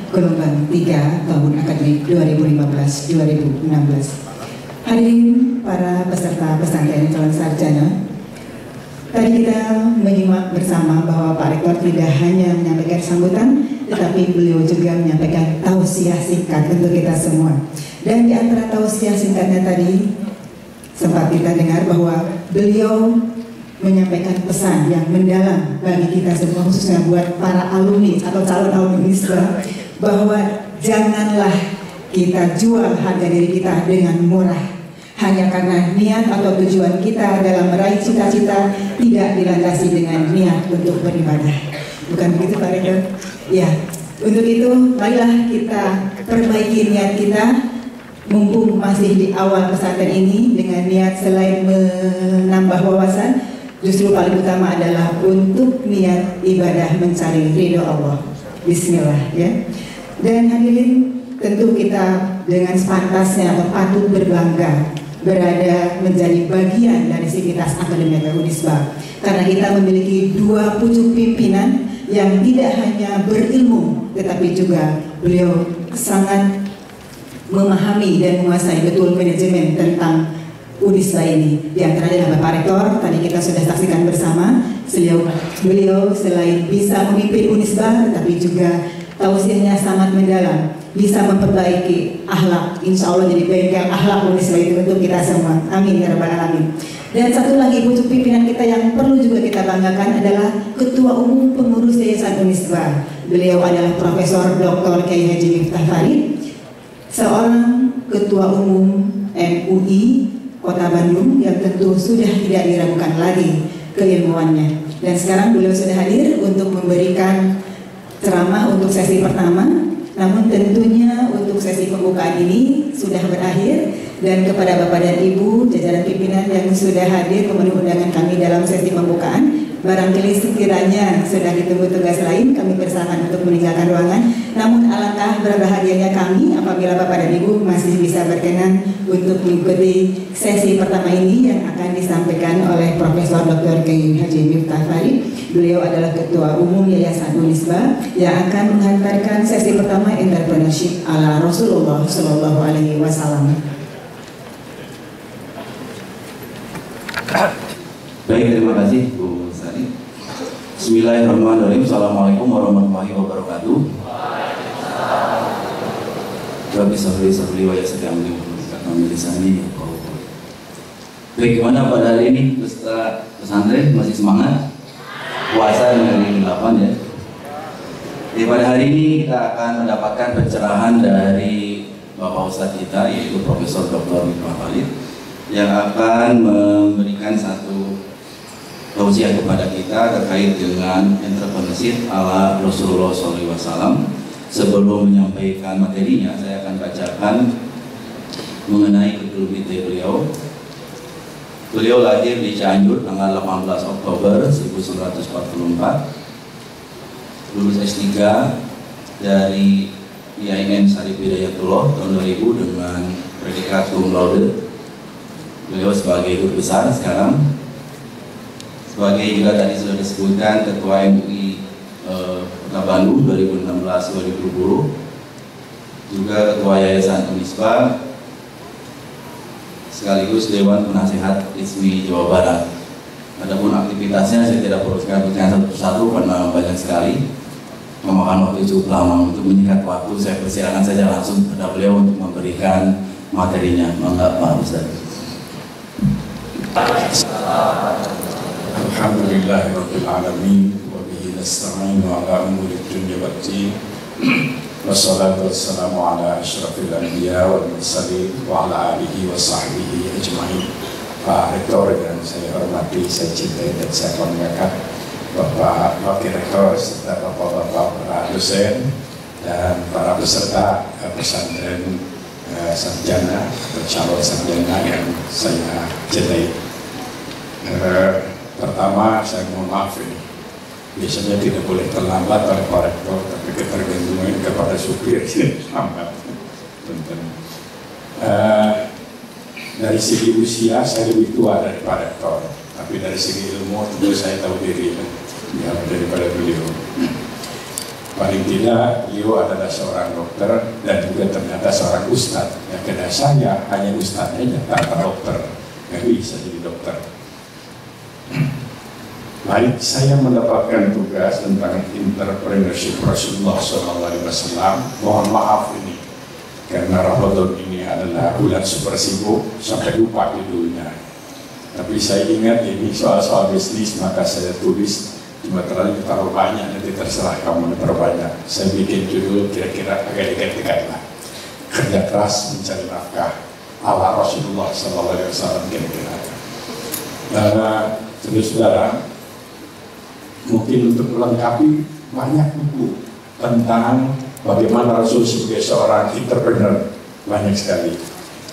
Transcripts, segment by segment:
gelombang 3 tahun akademik 2015-2016. Hadirin para peserta pesantren calon sarjana, tadi kita menyimak bersama bahwa Pak Rektor tidak hanya menyampaikan sambutan, tetapi beliau juga menyampaikan tausiah singkat untuk kita semua. Dan di antara tausiah singkatnya tadi, sempat kita dengar bahwa beliau menyampaikan pesan yang mendalam bagi kita semua, khususnya buat para alumni atau calon alumni Unisba, bahwa janganlah kita jual harga diri kita dengan murah hanya karena niat atau tujuan kita dalam meraih cita-cita tidak dilandasi dengan niat untuk beribadah. Bukan begitu Pak Rektor? Ya, untuk itu marilah kita perbaiki niat kita mumpung masih di awal pesantren ini dengan niat selain menambah wawasan, justru paling utama adalah untuk niat ibadah mencari ridho Allah. Bismillah ya. Dan hadirin, tentu kita dengan sepantasnya atau patut berbangga berada menjadi bagian dari Sivitas Akademika Unisba, karena kita memiliki dua pucuk pimpinan yang tidak hanya berilmu tetapi juga beliau sangat memahami dan menguasai betul manajemen tentang Unisba ini. Di antaranya adalah Bapak Rektor, tadi kita sudah saksikan bersama. Beliau selain bisa memimpin Unisba tetapi juga tausiahnya sangat mendalam, bisa memperbaiki akhlak, insya Allah jadi bengkel akhlak Unisba itu untuk kita semua. Amin ya rabbal alamin. Dan satu lagi pucuk pimpinan kita yang perlu juga kita banggakan adalah Ketua Umum Pengurus Yayasan Unisba. Beliau adalah Profesor Dr. Kiai Haji Miftah Farid, seorang Ketua Umum MUI Kota Bandung yang tentu sudah tidak diragukan lagi keilmuannya. Dan sekarang beliau sudah hadir untuk memberikan ceramah untuk sesi pertama. Namun tentunya untuk sesi pembukaan ini sudah berakhir, dan kepada Bapak dan Ibu jajaran pimpinan yang sudah hadir memenuhi undangan kami dalam sesi pembukaan, barangkali sekiranya sudah ditunggu tugas lain, kami persilakan untuk meninggalkan ruangan. Namun alangkah berbahagianya kami apabila Bapak dan Ibu masih bisa berkenan untuk mengikuti sesi pertama ini yang akan disampaikan oleh Profesor Dr. Kiai Haji Miftah Farid. Beliau adalah Ketua Umum Yayasan Unisba yang akan menghantarkan sesi pertama entrepreneurship ala Rasulullah Shallallahu Alaihi Wasallam. Baik, terima kasih Bu Sari. Bismillahirrahmanirrahim. Assalamualaikum warahmatullahi wabarakatuh. Rabbi sabli wa yassir amri wahlul lisani. Baik, gimana pada hari ini peserta pesantren, masih semangat? Puasa yang hari 8 ya. Jadi pada hari ini kita akan mendapatkan pencerahan dari Bapak Ustadz kita, yaitu Profesor Dr. Miftah Farid, yang akan memberikan satu tausiah kepada kita terkait dengan entrepreneurship ala Rasulullah SAW. Sebelum menyampaikan materinya, saya akan bacakan mengenai kegelubitan beliau. Beliau lahir di Cianjur tanggal 18 Oktober 1944, lulus S3 dari IAIN Syarif Hidayatullah tahun 2000 dengan predikat cum laude. Beliau sebagai guru besar sekarang, sebagai juga tadi sudah disebutkan Ketua MUI Kota Bandung 2016-2020, juga Ketua Yayasan Unisba, sekaligus Dewan Penasehat ISMI Jawa Barat. Adapun aktivitasnya saya tidak perlu sebutkan satu-satu karena banyak sekali, memakan waktu cukup lama. Untuk menyingkat waktu, saya persilakan saja langsung kepada beliau untuk memberikan materinya. Mangga Pak Ustaz. Alhamdulillahirabbil alamin wa bihi nasta'inu ala umuri dunya waddin. Wassalatu wassalamu ala asyrafil anbiya wal mursalin wa ala alihi wa sahbihi ajma'in. Pak Rektor yang saya hormati, saya cintai dan saya banggakan, Bapak Wakil Rektor serta Bapak-bapak para dosen dan para peserta pesantren sarjana atau calon sarjana yang saya cintai. Pertama, saya mohon maaf ini. Biasanya tidak boleh terlambat oleh Pak Rektor, tapi ketergantungan kepada supir lambat. Dari segi usia saya lebih tua dari Pak Rektor, tapi dari segi ilmu tentu saya tahu diri ya, daripada beliau. Paling tidak beliau adalah seorang dokter dan juga ternyata seorang ustadz. Ya karena saya hanya ustadz aja, tanpa dokter, nggak bisa jadi dokter. Baik, saya mendapatkan tugas tentang entrepreneurship Rasulullah SAW. Mohon maaf ini, karena Ramadan ini adalah bulan super sibuk sampai lupa judulnya. Tapi saya ingat ini soal-soal bisnis, maka saya tulis. Cuma terlalu terlalu banyak, nanti terserah kamu terbanyak. Saya bikin judul kira-kira agak dekat-dekat lah. Kerja keras mencari nafkah ala Rasulullah SAW kira-kira. Saudara, mungkin untuk melengkapi banyak buku tentang bagaimana Rasul sebagai seorang entrepreneur, banyak sekali.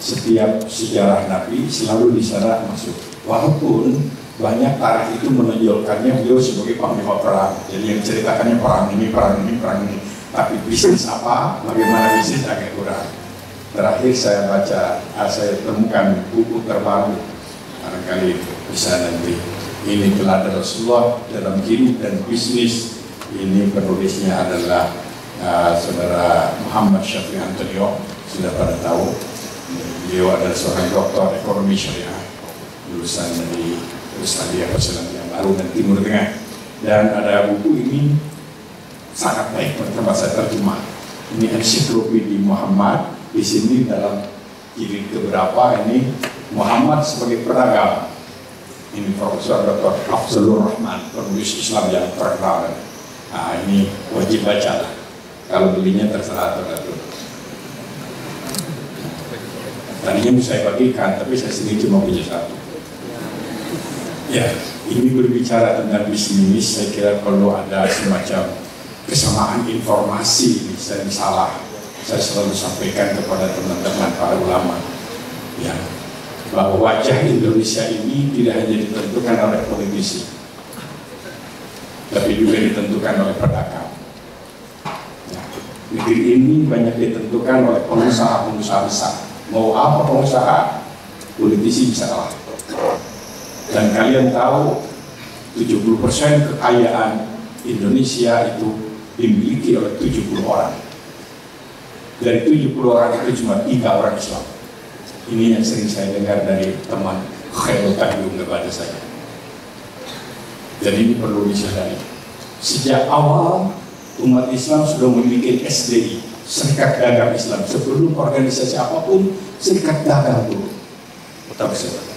Setiap sejarah Nabi selalu di sana masuk. Walaupun banyak tarikh itu menonjolkannya beliau sebagai panglima perang. Jadi yang ceritakannya perang ini. Tapi bisnis apa, bagaimana bisnis agak kurang. Terakhir saya baca, saya temukan buku terbaru, barangkali bisa nanti. Ini teladan Rasulullah dalam hidup dan bisnis. Ini penulisnya adalah saudara Muhammad Syafi'i Antonio, sudah pada tahu. Beliau adalah seorang doktor ekonomi syariah, lulusan dari Australia Perselandia Baru dan Timur Tengah. Dan ada buku ini sangat baik, pertama saya terjemah. Ini ensiklopedia Muhammad. Di sini dalam jilid keberapa ini Muhammad sebagai pedagang. Ini Profesor Dr. Afzalur Rahman, penulis Islam yang terkenal. Nah, ini wajib baca lah. Kalau belinya terserah atau tadinya saya bagikan, tapi saya sendiri cuma punya satu. Ya, ini berbicara tentang bisnis. Saya kira perlu ada semacam kesamaan informasi. Saya salah, saya selalu sampaikan kepada teman-teman para ulama, ya, bahwa wajah Indonesia ini tidak hanya ditentukan oleh politisi, tapi juga ditentukan oleh pedagang. Ya, negeri ini banyak ditentukan oleh pengusaha-pengusaha besar. Mau apa pengusaha, politisi bisa kalah. Dan kalian tahu 70% kekayaan Indonesia itu dimiliki oleh 70 orang. Dari 70 orang itu cuma 3 orang Islam. Ini yang sering saya dengar dari teman Khairul Tanjung kepada saya. Jadi ini perlu disadari. Sejak awal umat Islam sudah memiliki SDI, Serikat Dagang Islam. Sebelum organisasi apapun, Serikat Dagang dulu.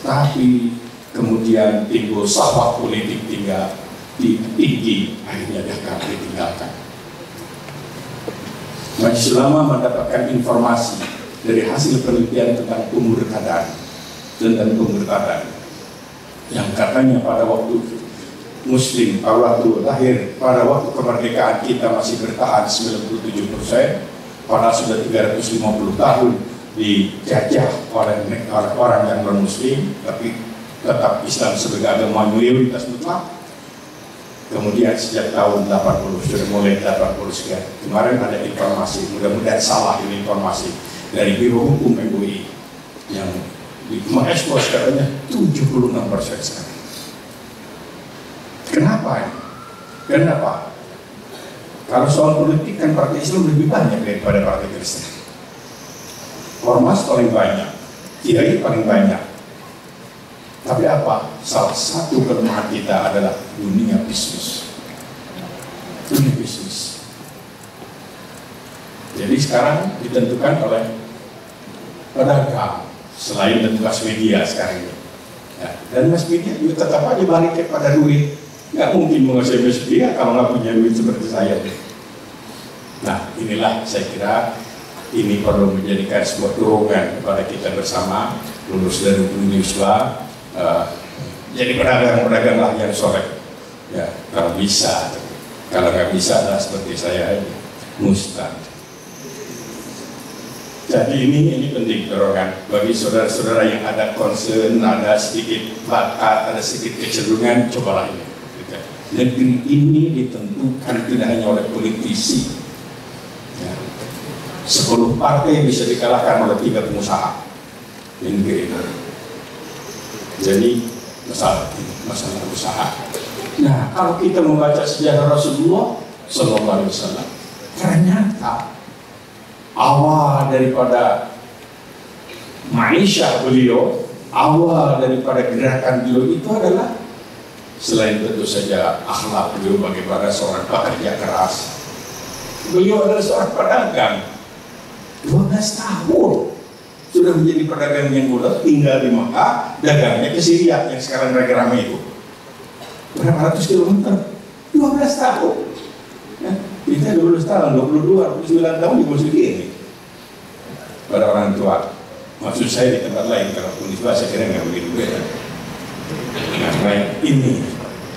Tapi kemudian timbul syahwat politik tinggi, akhirnya dagang ditinggalkan. Majelis Ulama mendapatkan informasi dari hasil penelitian tentang pemurtadan, yang katanya pada waktu Muslim, pada waktu lahir, pada waktu kemerdekaan kita masih bertahan 97%, padahal sudah 350 tahun dijajah oleh orang yang non-Muslim, tapi tetap Islam sebagai agama mayoritas mutlak. Kemudian sejak tahun 80 sudah mulai 80 sekian. Kemarin ada informasi, mudah-mudahan salah ini informasi dari Biro Hukum MUI yang mengekspos katanya 76% sekarang. Kenapa? Kalau soal politik kan partai Islam lebih banyak daripada partai Kristen. Ormas paling banyak, kiai paling banyak. Tapi apa? Salah satu kelemahan kita adalah dunia bisnis. Dunia bisnis. Jadi sekarang ditentukan oleh pedagang, selain tentu mass media sekarang ini. Ya, dan mass media juga tetap aja balik kepada duit. Nggak mungkin menguasai mass media kalau nggak punya duit seperti saya. Nah, inilah saya kira ini perlu menjadikan sebuah dorongan kepada kita bersama, lulus dari Uniswa. Jadi pedagang-pedaganglah yang soleh, ya, kalau bisa. Kalau nggak bisa, adalah seperti saya aja, mustahil. Jadi ini penting dorongan bagi saudara-saudara yang ada concern, ada sedikit bakat, ada sedikit kecenderungan, cobalah ini. Negeri ini ditentukan tidak hanya oleh politisi. Ya. 10 partai bisa dikalahkan oleh 3 pengusaha di negeri ini. Jadi masalah usaha. Nah, kalau kita membaca sejarah Rasulullah Sallallahu Alaihi Wasallam, ternyata awal daripada maisha beliau, awal daripada gerakan beliau itu adalah selain tentu saja akhlak beliau bagaimana seorang pekerja keras, beliau adalah seorang pedagang. 12 tahun sudah menjadi pedagang yang bulat, tinggal di Makkah, dagangnya ke Syria yang sekarang lagi ramai itu. Berapa ratus kilometer? 12 tahun. Ya, kita 12 tahun, 22, 29 tahun di posisi ini. Pada orang tua, maksud saya di tempat lain, kalau tulis bahasa kira nggak begitu beda. Nah, ini.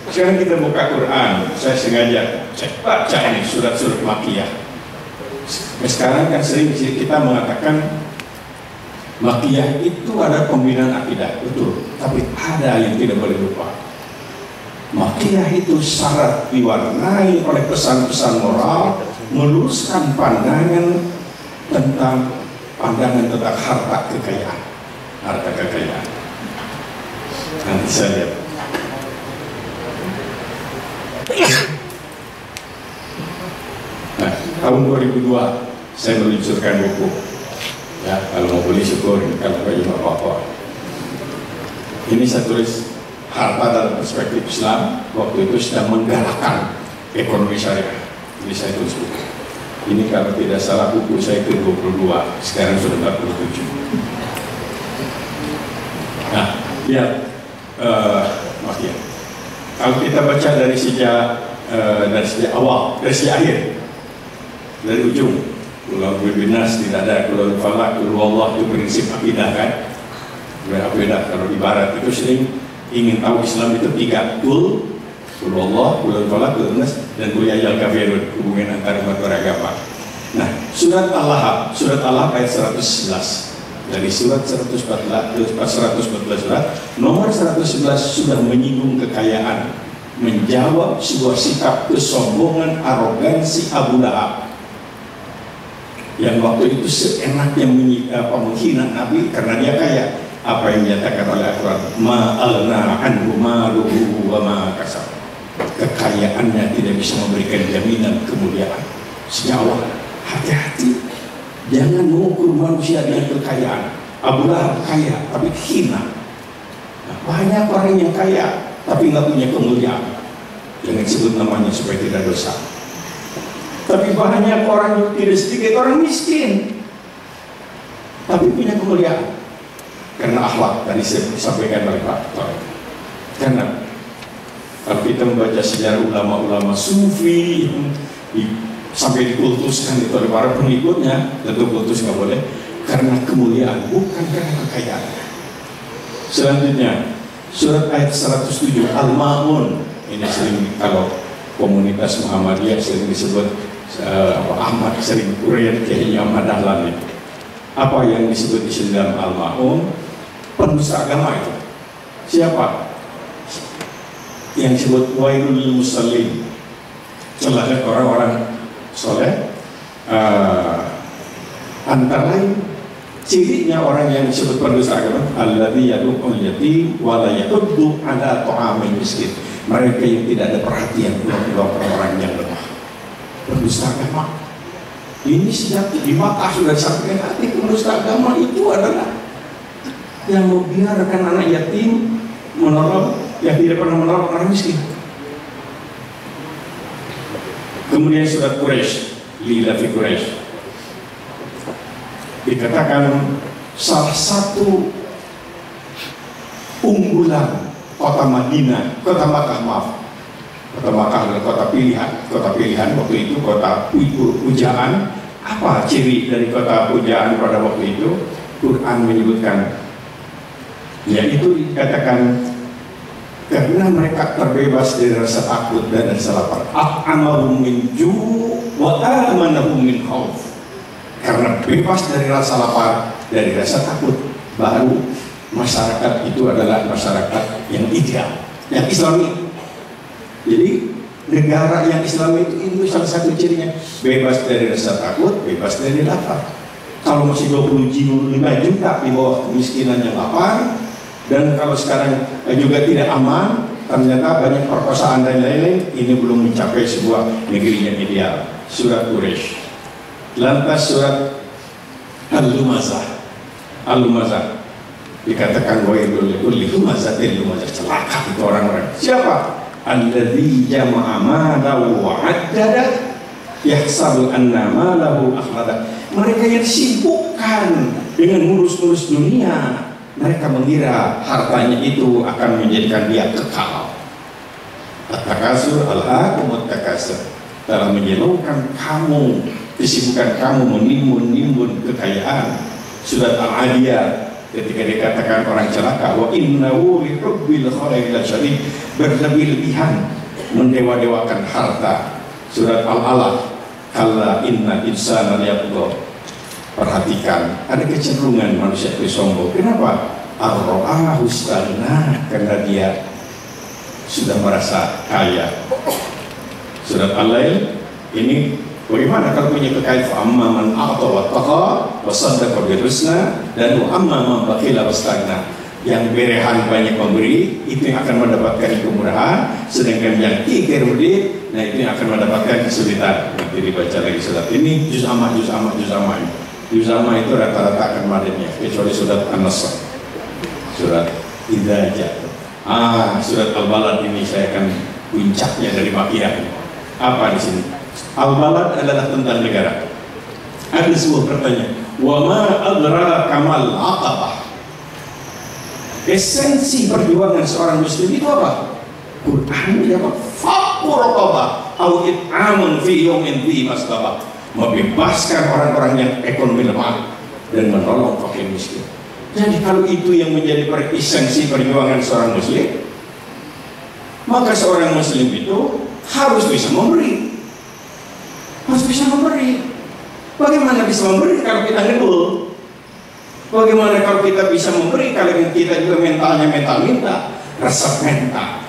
Sekarang kita buka Quran, saya sengaja baca ini surat-surat Makkiyah. Sekarang kan sering kita mengatakan Makkiyah itu ada pembinaan akidah, betul. Tapi ada yang tidak boleh lupa. Makkiyah itu syarat diwarnai oleh pesan-pesan moral, meluruskan pandangan tentang harta kekayaan. Nanti saya lihat. Nah, tahun 2002 saya meluncurkan buku. Ya, kalau mau beli syukur, kalau enggak juga apa-apa. Ini saya tulis harta dalam perspektif Islam. Waktu itu sedang menggalakkan ekonomi syariah. Jadi saya tulis buku. Ini kalau tidak salah buku saya ke-22, sekarang sudah 47. Nah, lihat Makkiyah. Kalau kita baca dari sejak awal, dari sejak akhir, dari ujung, Qul binas tidak ada, Qul falaq, Qul wallah, itu prinsip akidah kan? Akidah kalau di barat itu sering ingin tahu Islam itu 3, Qul wallah, Qul falaq, Qul binas, dan Qul ya ayyuhal kafirun, hubungan antara umat beragama. Nah, surat Al-Lahab ayat 111. Dari surat 114 surat nomor 111 sudah menyinggung kekayaan, menjawab sebuah sikap kesombongan, arogansi Abu Lahab yang waktu itu seenaknya menghina Nabi karena dia kaya. Apa yang dinyatakan oleh Al-Quran, ma'alna anhu maluhu wa ma kasab. Kekayaannya tidak bisa memberikan jaminan kemuliaan. Sejak awal hati-hati, jangan mengukur manusia dengan kekayaan. Abu Lahab kaya tapi hina. Nah, banyak orang yang kaya tapi nggak punya kemuliaan. Jangan sebut namanya supaya tidak dosa. Tapi banyak orang yang tidak sedikit orang miskin tapi punya kemuliaan karena akhlak tadi saya sampaikan oleh Pak Tor. Karena kalau kita membaca sejarah ulama-ulama sufi sampai dikultuskan itu oleh para pengikutnya, tentu kultus nggak boleh karena kemuliaan, bukan karena kekayaan. Selanjutnya surat ayat 107 Al-Ma'un, ini sering kalau komunitas Muhammadiyah sering disebut Ahmad, sering Urian kayaknya Ahmad Dahlan. Apa yang disebut di sini dalam Al-Ma'un? Pendusta agama itu siapa? Yang disebut wailul musallin, celaka orang-orang soleh. Antara lain cirinya orang yang disebut pendusta agama, alladzi yad'ul yatim wa la yahuddu ala ta'amil miskin. Mereka yang tidak ada perhatian untuk orang yang lemah. Pendusta agama ini sejak di Makkah sudah disampaikan, arti pendusta agama itu adalah yang membiarkan anak yatim menolong yang tidak pernah menolong orang miskin. Kemudian surat Quraisy, Lilafi Quraisy, dikatakan salah satu unggulan kota Madinah, kota Makkah adalah kota pilihan waktu itu, kota pujaan. Apa ciri dari kota pujaan pada waktu itu? Quran menyebutkan, yaitu dikatakan karena mereka terbebas dari rasa takut dan rasa lapar. At'amahum min ju' wa amanahum min khauf. Karena bebas dari rasa lapar, dari rasa takut, baru masyarakat itu adalah masyarakat yang ideal, yang Islami. Jadi negara yang Islami itu salah satu cirinya bebas dari rasa takut, bebas dari lapar. Kalau masih 25 juta di bawah kemiskinan yang lapar, dan kalau sekarang juga tidak aman, ternyata banyak perkosaan dan lain-lain, ini belum mencapai sebuah negeri yang ideal. Surat Quraisy. Lantas surat Al-Lumazah. Al-Lumazah dikatakan wailul likulli humazatin lumazah, celaka itu orang-orang. Siapa? Alladzi jama'a malahu wa 'addada yahsabu anna malahu akhlada. Mereka yang disibukkan dengan ngurus-ngurus dunia, mereka mengira hartanya itu akan menjadikan dia kekal. At-takasur alhaakumut takasur, telah menjenuhkan kamu, kesibukan kamu menimbun-nimbun kekayaan. Surat Al-Adiyah ketika dikatakan orang celaka, wa innahu li hubbil khairi lasyadid, berlebih-lebihan mendewa-dewakan harta. Surat Al-Alaq, kalla inna insana liyatgha. Perhatikan, ada kecenderungan manusia itu sombong. Kenapa? Ar-ra'ahu istaghna, karena dia sudah merasa kaya. Surat Al-Lail ini bagaimana kalau punya kekayaan? Fa amma man a'ta wattaqa wa saddaqa bil husna, dan wa amma man bakhila wastaghna. Yang berehan banyak memberi, itu yang akan mendapatkan kemurahan, sedangkan yang kikir beri, nah itu yang akan mendapatkan kesulitan. Nanti dibaca lagi surat ini, juz amma ini. Juz amma itu rata-rata akan madanya, kecuali surat An-Nasr, surat Idza Jaa. Surat Al-Balad ini saya akan puncaknya dari makiyah. Apa di sini? Al-Balad adalah tentang negara. Ada sebuah pertanyaan, wa ma adraka mal aqabah. Esensi perjuangan seorang muslim itu apa? Quran menjawab, faqu raqabah au it'amun fi yawmin dhi masghabah, membebaskan orang-orang yang ekonomi lemah dan menolong fakir miskin. Jadi kalau itu yang menjadi esensi perjuangan seorang muslim, maka seorang muslim itu harus bisa memberi. Harus bisa memberi. Bagaimana bisa memberi kalau kita ngedul? Bagaimana kalau kita bisa memberi kalau kita juga mentalnya mental minta, resep mental.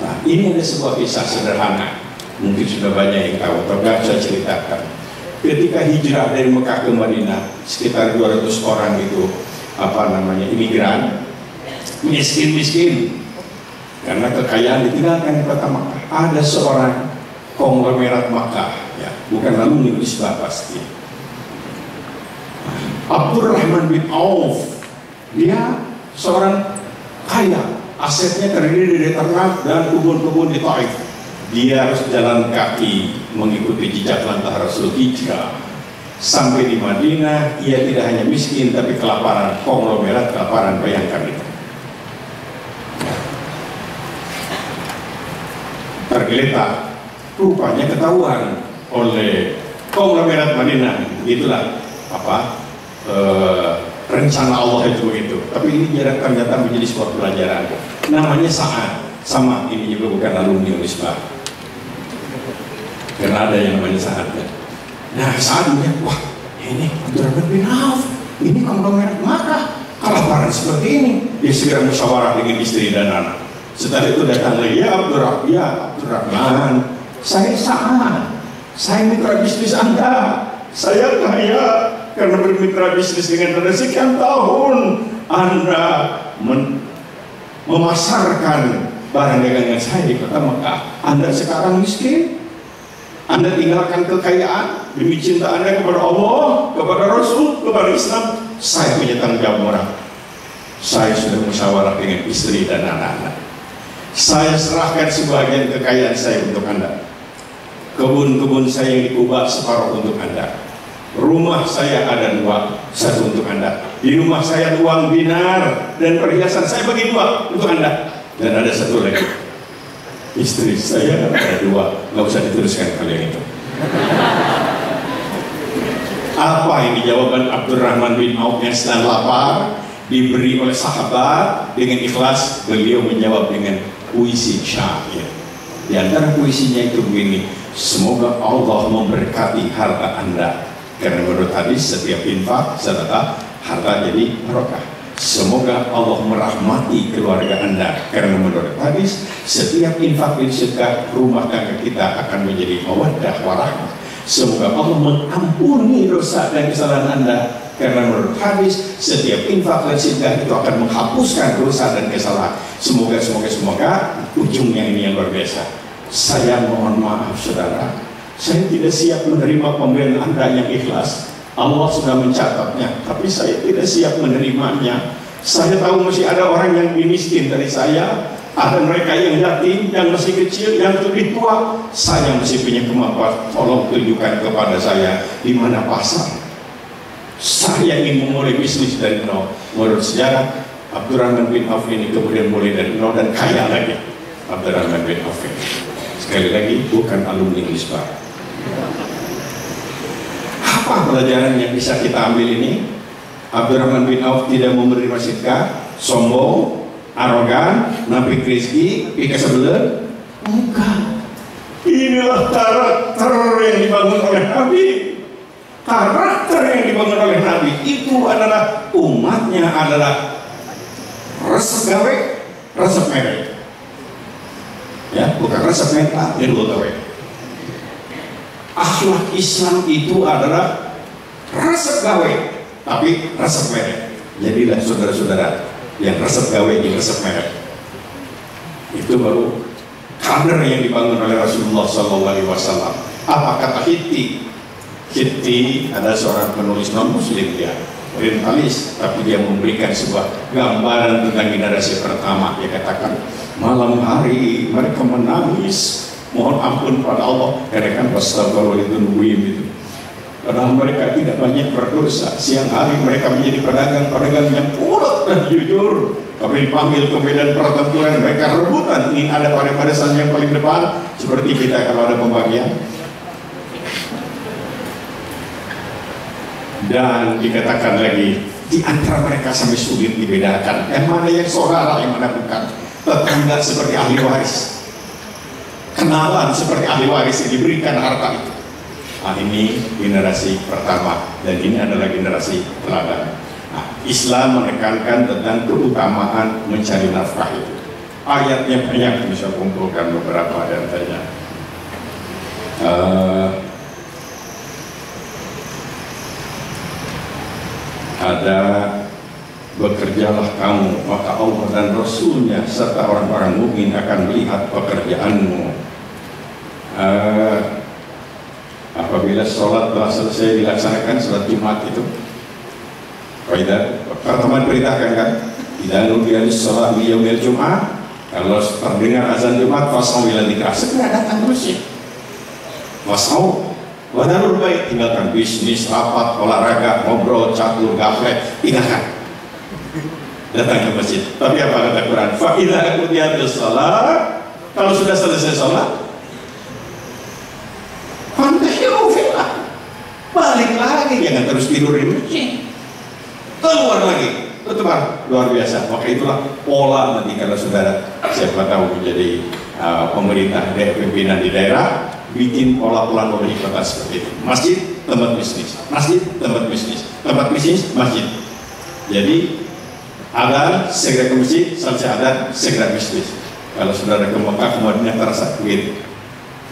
Nah, ini ada sebuah kisah sederhana, mungkin sudah banyak yang tahu, tapi saya ceritakan. Ketika hijrah dari Mekah ke Madinah, sekitar 200 orang itu imigran, miskin, karena kekayaan ditinggalkan di kota Makkah. Ada seorang konglomerat Makkah, ya, bukan alumni Unisba pasti. Abdurrahman bin Auf, dia seorang kaya, asetnya terdiri dari ternak dan kebun-kebun di Taif. Dia harus jalan kaki mengikuti jejak langkah Rasul hijrah. Sampai di Madinah, ia tidak hanya miskin tapi kelaparan, konglomerat kelaparan, bayangkan itu. Tergeletak, rupanya ketahuan oleh konglomerat Madinah. Itulah rencana Allah itu begitu. Tapi ini ternyata menjadi sebuah pelajaran. Namanya Sa'ad, sama ini juga bukan alumni Unisba, karena ada yang namanya Sa'ad. Nah, Sa'ad melihat, wah ini Abdurrahman bin Auf, ini konglomerat Makkah, kelaparan seperti ini. Dia segera musyawarah dengan istri dan anak. Setelah itu datang lagi, ya Abdurrahman, saya Sa'ad, saya mitra bisnis Anda, saya kaya karena bermitra bisnis dengan Anda sekian tahun. Anda memasarkan barang dagangan saya di kota Mekah. Anda sekarang miskin. Anda tinggalkan kekayaan demi cinta Anda kepada Allah, kepada Rasul, kepada Islam. Saya punya tanggung jawab moral. Saya sudah musyawarah dengan istri dan anak-anak. Saya serahkan sebagian kekayaan saya untuk Anda. Kebun-kebun saya yang di Kuba separuh untuk Anda. Rumah saya ada 2, 1 untuk Anda. Di rumah saya uang dinar dan perhiasan saya bagi 2 untuk Anda. Dan ada 1 lagi, istri saya ada 2, nggak usah diteruskan kalian itu. Apa ini jawaban Abdurrahman bin Auf yang sedang lapar, diberi oleh sahabat dengan ikhlas? Beliau menjawab dengan puisi syair. Di antara puisinya itu begini, semoga Allah memberkati harta Anda. Karena menurut hadis setiap infak sedekah harta jadi barokah. Semoga Allah merahmati keluarga Anda. Karena menurut hadis setiap infak dan sedekah rumah tangga kita akan menjadi mawaddah warahmah. Semoga Allah mengampuni dosa dan kesalahan Anda. Karena menurut hadis, setiap infak dan sedekah itu akan menghapuskan dosa dan kesalahan. Semoga ujungnya ini yang luar biasa. Saya mohon maaf saudara, saya tidak siap menerima pemberian Anda yang ikhlas. Allah sudah mencatatnya, tapi saya tidak siap menerimanya. Saya tahu masih ada orang yang lebih miskin dari saya, ada mereka yang yatim, yang masih kecil, yang lebih tua. Saya masih punya kemampuan. Tolong tunjukkan kepada saya di mana pasar. Saya ingin memulai bisnis dari nol. Menurut sejarah, Abdurrahman bin Auf ini kemudian mulai dari nol dan kaya lagi. Abdurrahman bin Auf ini, sekali lagi, bukan alumni Misbah. Apa pelajaran yang bisa kita ambil ini? Abdurrahman bin Auf tidak menerima sedekah, sombong, arogan, nampik rezeki, pika sebelah. Bukan. Inilah karakter yang dibangun oleh Nabi. Karakter yang dibangun oleh Nabi itu adalah umatnya adalah resep gawe, resep merek. Ya, bukan resep mental, ini gawe. Akhlak Islam itu adalah resep gawe, tapi resep merek. Jadilah saudara-saudara yang resep gawe di resep merek. Itu baru kader yang dibangun oleh Rasulullah SAW. Apa kata Hitti ada seorang penulis non-muslim, dia orientalis, tapi dia memberikan sebuah gambaran tentang generasi pertama. Dia katakan, malam hari mereka menangis mohon ampun pada Allah, karena kan wastaghfirullahaladzim itu. Padahal mereka tidak banyak berdosa. Siang hari mereka menjadi pedagang yang urut dan jujur. Kami dipanggil ke medan pertempuran, mereka rebutan ingin ada pada barisan yang paling depan, seperti kita kalau ada pembagian. Dan dikatakan lagi, di antara mereka sampai sulit dibedakan yang mana yang saudara, yang mana bukan. Tetangga seperti ahli waris, kenalan seperti ahli waris yang diberikan harta itu. Nah, ini generasi pertama, dan ini adalah generasi teladan. Nah, Islam menekankan tentang keutamaan mencari nafkah itu. Ayatnya banyak, bisa kumpulkan beberapa dan tanya. Ada, bekerjalah kamu, maka Allah dan Rasulnya serta orang-orang mukmin akan melihat pekerjaanmu. Apabila sholat telah selesai dilaksanakan, sholat Jumat itu pertemuan perintahkan kan, tidak nubianis sholat di yaumil Jumat. Kalau terdengar azan Jumat, fasau ila dzikr, segera datang ke masjid. Fasau wadarul baik, tinggalkan bisnis, rapat, olahraga, ngobrol, catur, gaplek, tinggalkan, datang ke masjid. Tapi apa kata Quran? Fa idza qudiyatis shalah, kalau sudah selesai sholat, fantashiru fil ardh, balik lagi, jangan terus tidur di masjid, keluar lagi. Itu luar biasa. Maka itulah pola nanti kalau saudara siapa tahu menjadi pemerintah, pimpinan di daerah, bikin pola-pola wali kota seperti itu. Masjid, tempat bisnis. Masjid, tempat bisnis. Tempat bisnis, masjid. Jadi ada segera ke masjid, selesai ada segera bisnis. Kalau saudara ke Mekah, kemudian terasa begitu.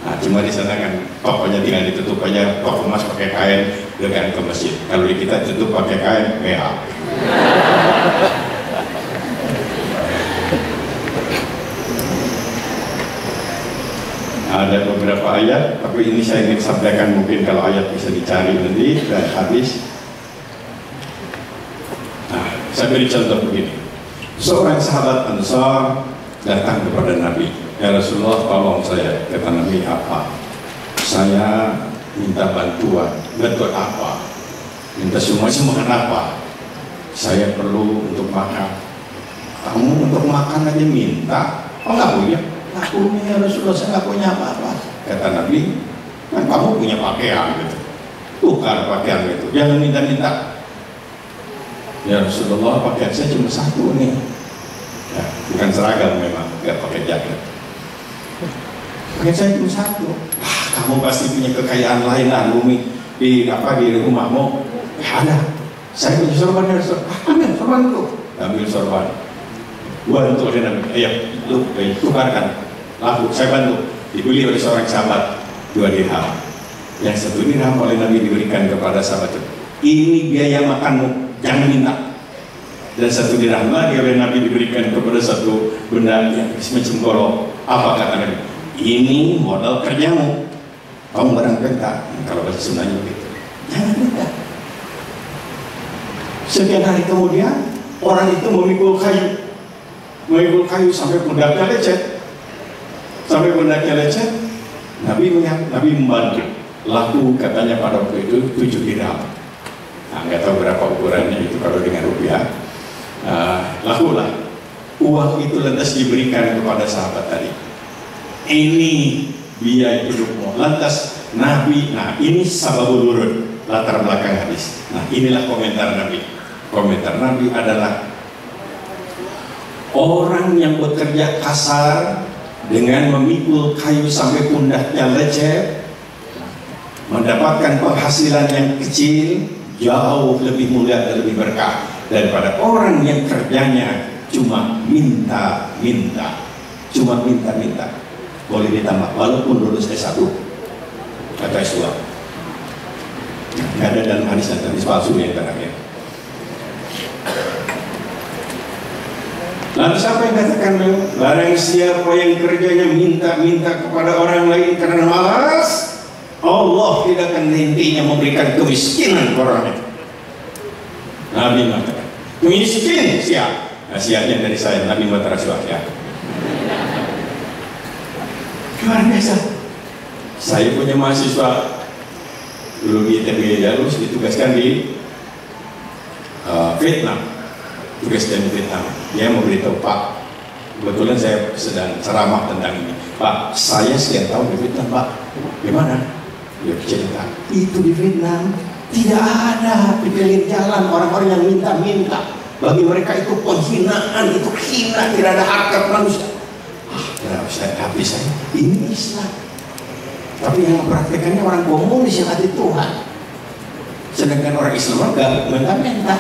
Nah, cuma di sana kan tokonya tinggal ditutup aja, toko emas pakai kain dengan ke masjid. Kalau di kita tutup pakai kain, PH. Ada beberapa ayat, tapi ini saya ingin sampaikan, mungkin kalau ayat bisa dicari nanti dan habis. Nah, saya beri contoh begini. Seorang sahabat Ansar datang kepada Nabi, ya Rasulullah, tolong saya. Kata Nabi, apa? Saya minta bantuan. Bantuan apa? Minta semua kenapa? Saya perlu untuk makan. Kamu untuk makan aja minta? Oh, nggak punya? Nggak punya Rasulullah, saya nggak punya apa-apa. Kata Nabi, kan kamu punya pakaian gitu, tukar pakaian gitu, jangan minta-minta. Ya Rasulullah, pakaian saya cuma satu nih. Ya, bukan seragam memang, nggak pakai jaket. Pakaian saya cuma satu. Wah, kamu pasti punya kekayaan lain lah, Bumi di rumahmu. Ada. Saya punya sorban, ya Rasul. Ambil sorban itu. Ambil sorban. Bantu dia Nabi. Ayo, lu tukarkan. Lalu saya bantu. Dibeli oleh seorang sahabat 2 dirham. Yang 1 dirham oleh Nabi diberikan kepada sahabat itu. ini biaya makanmu, jangan minta. Dan satu dirham lagi oleh Nabi diberikan kepada satu benda yang semacam golok. Apa kata Nabi? Ini modal kerjamu, kamu barang minta. Kalau bahasa Sundanya begitu, jangan minta. Sekian hari kemudian orang itu memikul kayu sampai pundaknya lecet. Nabi melihat, Nabi membantu. Laku katanya pada waktu itu 7 dirham. Nah, nggak tahu berapa ukurannya itu kalau dengan rupiah. Lakulah uang itu lantas diberikan kepada sahabat tadi. Ini biaya hidupmu. Lantas Nabi, nah ini sababul wurud, latar belakang hadis. Nah inilah komentar Nabi. Komentar Nabi adalah orang yang bekerja kasar dengan memikul kayu sampai pundaknya lecet, mendapatkan penghasilan yang kecil, jauh lebih mulia dan lebih berkah daripada orang yang kerjanya cuma minta-minta. Boleh ditambah walaupun lulus S1 atau S2. Nggak ada dalam hadis palsu yang terakhir. Lalu siapa yang katakan, barang siapa yang kerjanya minta-minta kepada orang lain karena malas, Allah tidak akan hentinya memberikan kemiskinan kepada orang itu. Nabi mengatakan, miskin siap. Nasihatnya dari saya, Nabi Muhammad ya. Luar biasa. Saya punya mahasiswa dulu di ITB Jalus, ditugaskan di Vietnam. Tugas di Vietnam. Dia memberitahu, Pak, kebetulan saya sedang ceramah tentang ini. Pak, saya sekian tahun di Vietnam, Pak. Gimana? Dia cerita, itu di Vietnam tidak ada di pinggir jalan orang-orang yang minta-minta. Bagi mereka itu penghinaan, itu hina, tidak ada harkat manusia. Tidak usah habis saya. Ini Islam. Tapi yang mempraktekannya orang komunis yang hati Tuhan. Sedangkan orang Islam enggak minta-minta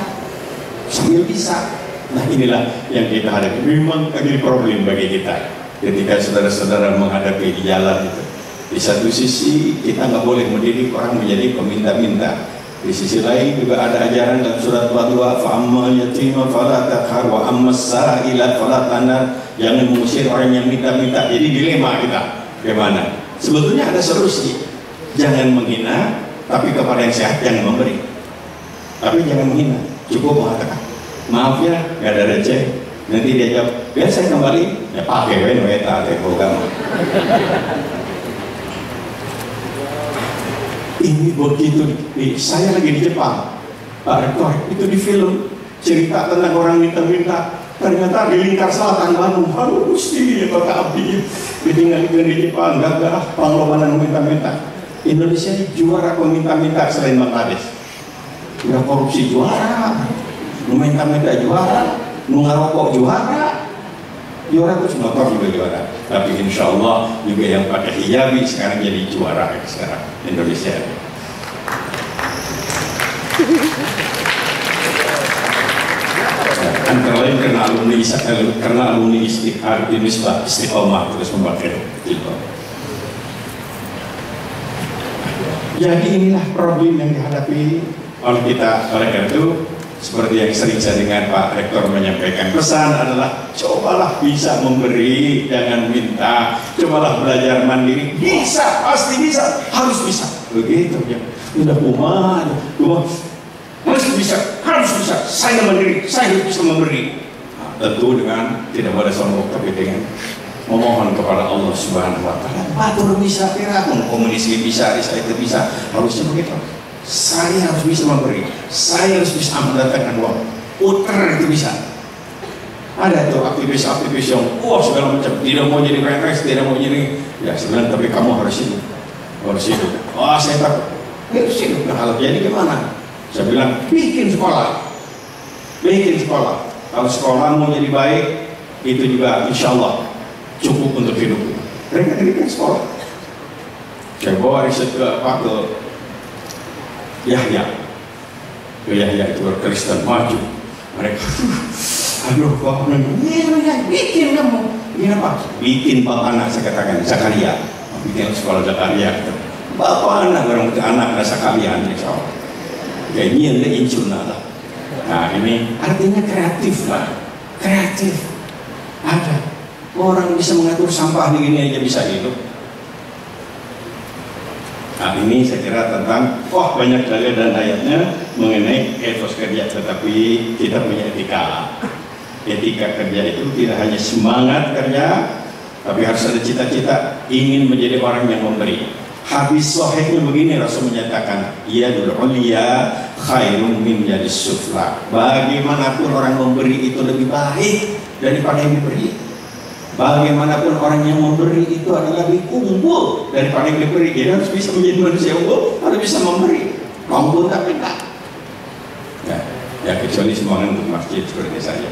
sambil bisa. Nah inilah yang kita hadapi. Memang jadi problem bagi kita ketika saudara-saudara menghadapi di jalan itu. Di satu sisi kita nggak boleh mendidik orang menjadi peminta-minta. Di sisi lain juga ada ajaran dalam surat Al-Baqarah, fa'amma yatima fala taqhar wa amma sa'ila fala tanhar. Jangan mengusir orang yang minta-minta. Jadi dilema kita. Bagaimana? Sebetulnya ada solusi. Jangan menghina, tapi kepada yang sehat jangan memberi. Tapi jangan menghina. Cukup mengatakan, maaf ya, nggak ada receh. Nanti dia jawab, biar saya kembali. Ya pakai weta program. Ini begitu. Saya lagi di Jepang, Pak Rektor, itu di film cerita tentang orang minta-minta. Ternyata di lingkar selatan Bandung, aduh Gusti, Bapak Abdi ditinggalkan di Jepang, gagah panglobanan minta-minta. Indonesia ini juara peminta-minta selain Bangladesh. Udah korupsi juara, nu minta-minta juara, nu ngarokok juara. Juara itu semua motor juga juara. Tapi insya Allah juga yang pakai hijabi sekarang jadi juara sekarang Indonesia. Antara lain karena alumni istiqomah terus memakai jilbab. Jadi inilah problem yang dihadapi oleh kita. Oleh karena itu, seperti yang sering saya dengar Pak Rektor menyampaikan, pesan adalah cobalah bisa memberi, jangan minta. Cobalah belajar mandiri, bisa, pasti bisa, harus bisa. Begitu ya. Udah kumah, harus bisa, saya mandiri, saya harus bisa memberi. Nah, tentu dengan tidak boleh sombong, tapi dengan memohon kepada Allah Subhanahu Wa Taala. Batur bisa, pirakun komunis bisa, saya itu bisa, harusnya begitu. Saya harus bisa memberi, saya harus bisa mendatangkan uang. Puter itu bisa. Ada tuh aktivis-aktivis yang segala macam, tidak mau jadi PNS, tidak mau jadi, ya sebenarnya tapi kamu harus hidup, saya takut, harus hidup. Nah, jadi gimana? Saya bilang, bikin sekolah. Kalau sekolah mau jadi baik, itu juga insya Allah cukup untuk hidup. Mereka bikin sekolah. Saya bawa riset ke Yahya itu Kristen maju. Mereka, aduh kok bikin kamu. Bikin apa? Bikin bapak anak, saya katakan, Zakaria. Bikin sekolah Zakaria. Bapak anak, orang anak Zakaria, insya Allah. kayaknya ada incuna lah. Nah ini artinya kreatif lah, kreatif. Ada orang bisa mengatur sampah begini aja bisa hidup. Nah ini saya kira tentang banyak dalil dan ayatnya mengenai etos kerja, tetapi kita punya etika. Etika kerja itu tidak hanya semangat kerja, tapi harus ada cita-cita ingin menjadi orang yang memberi. Hadis sahihnya begini, Rasul menyatakan, yadul ulya khairun min yadis sufla. Bagaimanapun orang memberi itu lebih baik daripada yang diberi. Bagaimanapun orang yang memberi itu adalah lebih unggul daripada yang diberi. Dia harus bisa menjadi manusia unggul, harus bisa memberi. Mampu tapi enggak. Ya kecuali semangat untuk masjid seperti saya.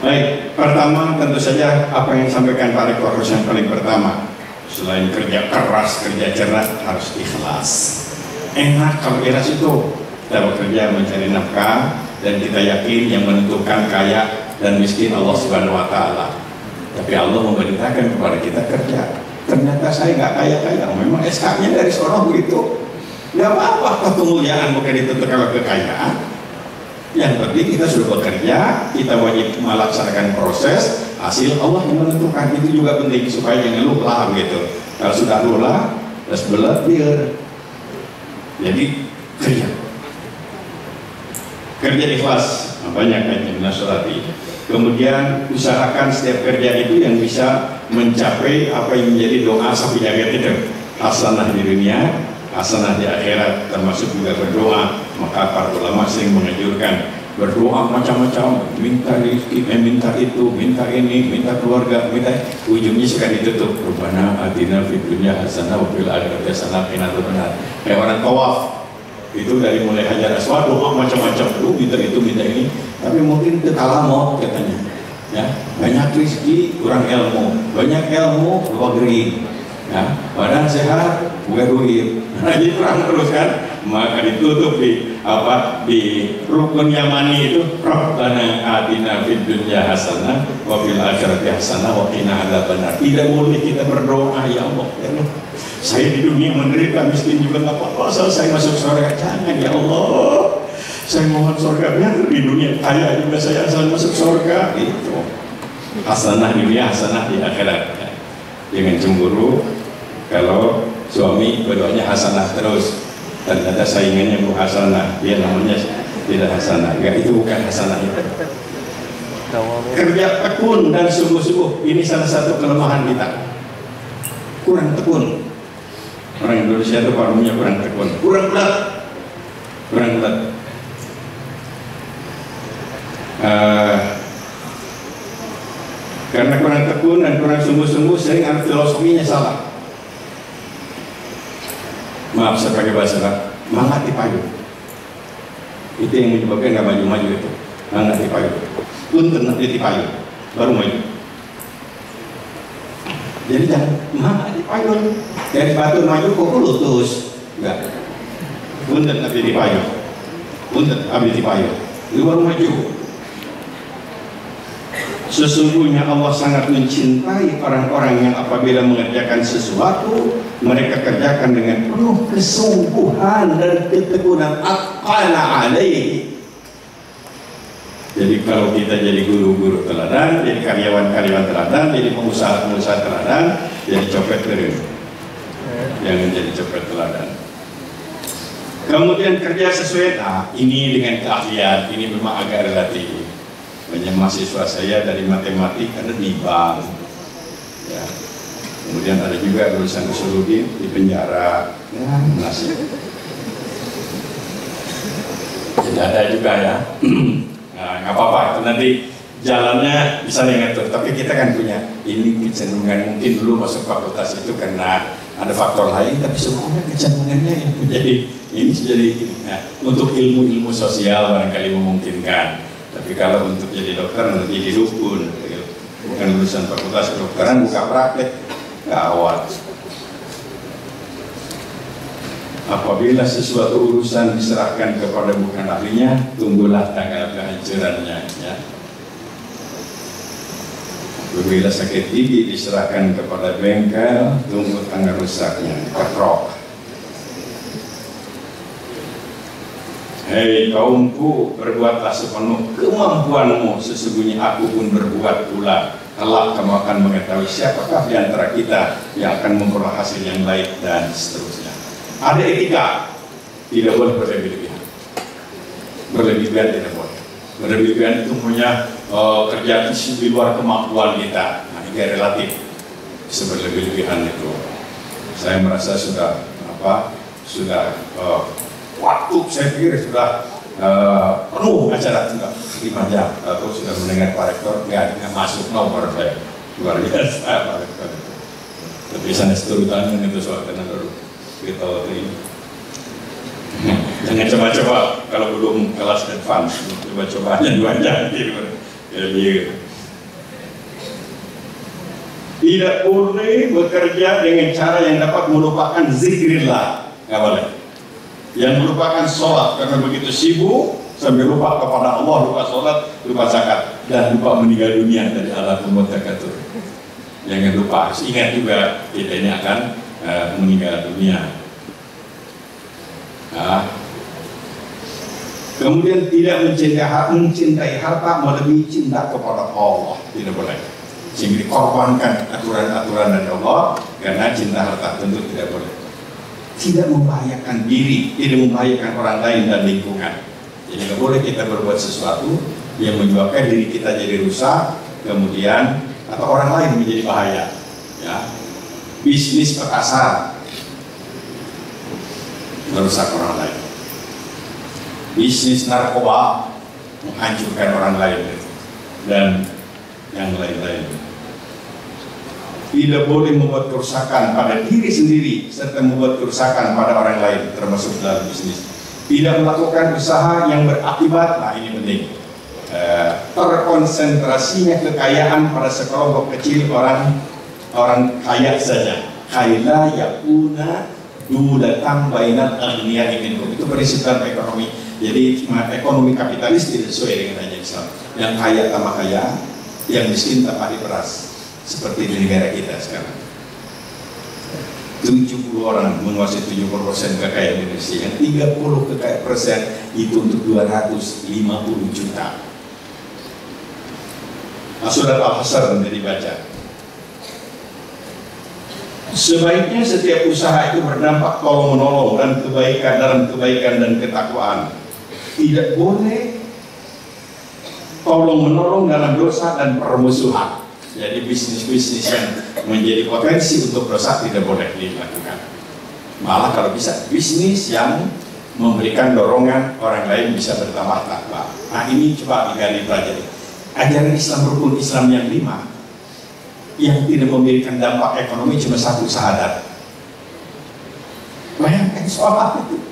Baik, pertama tentu saja apa yang disampaikan Pak Rektor harus yang paling pertama. Selain kerja keras, kerja cerdas, harus ikhlas. Enak kalau ikhlas itu kita bekerja mencari nafkah dan kita yakin yang menentukan kaya dan miskin Allah Subhanahu Wa Taala. Tapi Allah memerintahkan kepada kita kerja. Ternyata saya nggak kaya-kaya, memang SK-nya dari seorang begitu. Nggak apa-apa kemuliaan bukan ditentukan oleh kekayaan. Yang penting kita sudah bekerja, kita wajib melaksanakan proses, hasil Allah yang menentukan. Itu juga penting supaya jangan lupa gitu. Kalau sudah lupa, terus belat biar. Jadi kerja ikhlas, banyak ayatnya nasolati. Kemudian usahakan setiap kerja itu yang bisa mencapai apa yang menjadi doa sapi jagat itu. Hasanah di dunia, hasanah di akhirat, termasuk juga berdoa. Maka para ulama sering menganjurkan berdoa macam-macam, minta rezeki, minta itu, minta ini, minta keluarga, minta, ujungnya suka ditutup. Rabbana atina fid dunya hasanah wa fil akhirati hasanah wa qina adzabannar. Kayak orang tawaf itu dari mulai Hajar Aswad doa macam-macam, minta itu, minta ini, tapi mungkin kekalamot katanya. Ya, banyak rezeki, kurang ilmu, banyak ilmu, lupa gering. Ya, badan sehat, bukan duit. Nah, jadi kurang terus kan, maka ditutup di rukun yamani itu, Rabbana atina fid dunya hasanah wa fil akhirati hasanah wa qina adzabannar. Tidak boleh kita berdoa ya Allah, saya di dunia menderita miskin juga nggak apa-apa, asal saya masuk surga. Jangan ya Allah, saya mohon surga, biar di dunia kaya juga saya asal masuk surga. Itu hasanah di dunia, hasanah di akhirat. Jangan cemburu kalau suami berdoanya hasanah terus, ternyata saingannya bukan hasanah, dia namanya tidak hasanah. Enggak, itu bukan hasanah itu. Kerja tekun dan sungguh-sungguh, ini salah satu kelemahan kita. Kurang tekun. Orang Indonesia itu paruhnya kurang tekun, kurang berat, kurang berat. Karena kurang tekun dan kurang sungguh-sungguh, sering arti filosofinya salah. Maaf saya pakai bahasa Arab, mangat dipayung. Itu yang menyebabkan nggak maju-maju itu, mangat dipayung. Punten nanti dipayung, baru maju. Jadi jangan mangat dipayung. Dari batu maju kok lurus, enggak. Punten nanti dipayung, punten abis dipayung, itu baru maju. Sesungguhnya Allah sangat mencintai orang-orang yang apabila mengerjakan sesuatu mereka kerjakan dengan penuh kesungguhan dan ketekunan. Aqala alaihi. Jadi kalau kita jadi guru-guru teladan, jadi karyawan-karyawan teladan, jadi pengusaha-pengusaha teladan, jadi copet terus. Jangan jadi copet teladan. Kemudian kerja sesuai, ini dengan keahlian, ini memang agak relatif. Banyak mahasiswa saya dari matematik ada di bank, ya. Kemudian ada juga lulusan Usuluddin di penjara, ya nasib. Jadi ada juga ya. Nah, nggak apa-apa, itu nanti jalannya bisa ngatur. Tapi kita kan punya ini kecenderungan, mungkin dulu masuk fakultas itu karena ada faktor lain, tapi semuanya kecenderungannya yang menjadi ini jadi. Nah, untuk ilmu-ilmu sosial barangkali memungkinkan. Tapi kalau untuk jadi dokter nanti jadi dukun, bukan lulusan fakultas kedokteran buka praktek, gawat. Apabila sesuatu urusan diserahkan kepada bukan ahlinya, tunggulah tanggal kehancurannya. Ya. Apabila sakit gigi diserahkan kepada bengkel, tunggu tanggal rusaknya, keprok. Hei kaumku, berbuatlah sepenuh kemampuanmu, sesungguhnya aku pun berbuat pula. Kelak kamu akan mengetahui siapakah di antara kita yang akan memperoleh hasil yang baik dan seterusnya. Ada etika, tidak boleh berlebih-lebihan. Berlebih-lebihan tidak boleh. Berlebih-lebihan itu punya kerjaan di luar kemampuan kita. Nah, ini relatif. Bisa berlebih-lebihan itu. Saya merasa sudah waktu saya pikir sudah penuh acara sudah 5 jam atau sudah mendengar Pak Rektor nggak masuk nomor saya luar biasa Pak Rektor. Tapi sana seturutan itu soal tenan dulu kita ini. Jangan coba-coba kalau belum kelas advance, coba-coba hanya 2 jam gitu. Tidak boleh bekerja dengan cara yang dapat melupakan zikrillah, nggak boleh. Yang melupakan sholat karena begitu sibuk sampai lupa kepada Allah, lupa sholat, lupa zakat, dan lupa meninggal dunia dari alam mutakatsir. Jangan lupa, harus ingat juga kita ini akan meninggal dunia. Nah, kemudian tidak mencintai harta melebihi cinta kepada Allah, tidak boleh. Sehingga dikorbankan aturan-aturan dari Allah karena cinta harta, tentu tidak boleh. Tidak membahayakan diri, tidak membahayakan orang lain dan lingkungan. Jadi tidak boleh kita berbuat sesuatu yang menyebabkan diri kita jadi rusak, kemudian atau orang lain menjadi bahaya. Ya, bisnis petasan merusak orang lain. Bisnis narkoba menghancurkan orang lain dan yang lain-lain. Tidak boleh membuat kerusakan pada diri sendiri serta membuat kerusakan pada orang lain, termasuk dalam bisnis. Tidak melakukan usaha yang berakibat, nah ini penting, terkonsentrasinya kekayaan pada sekelompok kecil orang kaya saja. Kaila yakuna dulatang bainal aghniyai minkum. Itu prinsip dalam ekonomi. Jadi ekonomi kapitalis tidak sesuai dengan ajaran Islam. Yang kaya tambah kaya, yang miskin tambah diperas. Seperti di negara kita sekarang 70 orang menguasai 70% kekayaan Indonesia, yang 30% itu untuk 250 juta. Surat Al-Hasr menjadi baca. Sebaiknya setiap usaha itu berdampak tolong menolong dan kebaikan dalam kebaikan dan ketakwaan. Tidak boleh tolong menolong dalam dosa dan permusuhan. Jadi bisnis-bisnis yang menjadi potensi untuk dosa tidak boleh dilakukan. Malah kalau bisa bisnis yang memberikan dorongan orang lain bisa bertambah takwa. Nah ini coba digali pelajari. Ajaran Islam rukun Islam yang 5 yang tidak memberikan dampak ekonomi cuma 1, syahadat. Bayangkan sholat itu.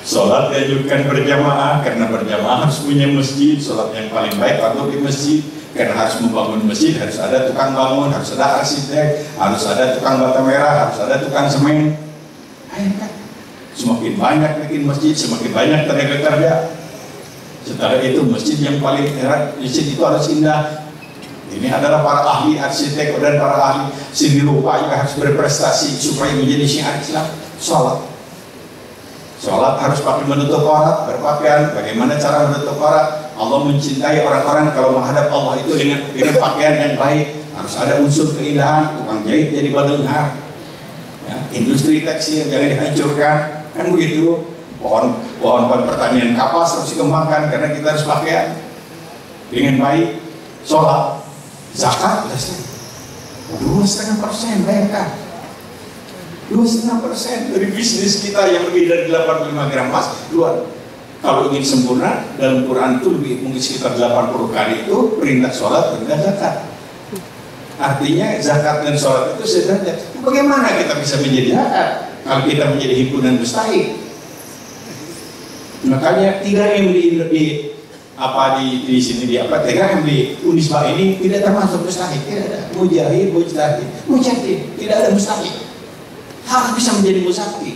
Sholat dianjurkan berjamaah karena berjamaah harus punya masjid. Sholat yang paling baik atau di masjid. Karena harus membangun masjid, harus ada tukang bangun, harus ada arsitek, harus ada tukang bata merah, harus ada tukang semen. Bayangkan, semakin banyak bikin masjid, semakin banyak tenaga kerja. Setelah itu masjid yang paling erat, masjid itu harus indah. Ini adalah para ahli arsitek dan para ahli seni rupa juga harus berprestasi supaya menjadi syiar Islam. Sholat harus pakai menutup aurat, berpakaian. Bagaimana cara menutup aurat? Allah mencintai orang-orang kalau menghadap Allah itu dengan pakaian yang baik. Harus ada unsur keindahan, tukang jahit jadi balenghar. Ya, industri tekstil jangan dihancurkan, kan begitu. Pohon pertanian kapas harus dikembangkan karena kita harus pakaian dengan baik. Sholat, zakat, 2,5%, bayangkan. 2,5% dari bisnis kita yang lebih dari 85 gram emas keluar. Kalau ingin sempurna, dalam Quran itu lebih mungkin sekitar 80 kali itu perintah sholat, perintah zakat. Artinya zakat dan sholat itu sederhana. Bagaimana kita bisa menjadi zakat kalau kita menjadi himpunan mustahik? Makanya 3M di sini 3M di Unisba ini tidak termasuk mustahik, tidak ada. Mujahid, tidak ada mustahik. Harus bisa menjadi mustahik.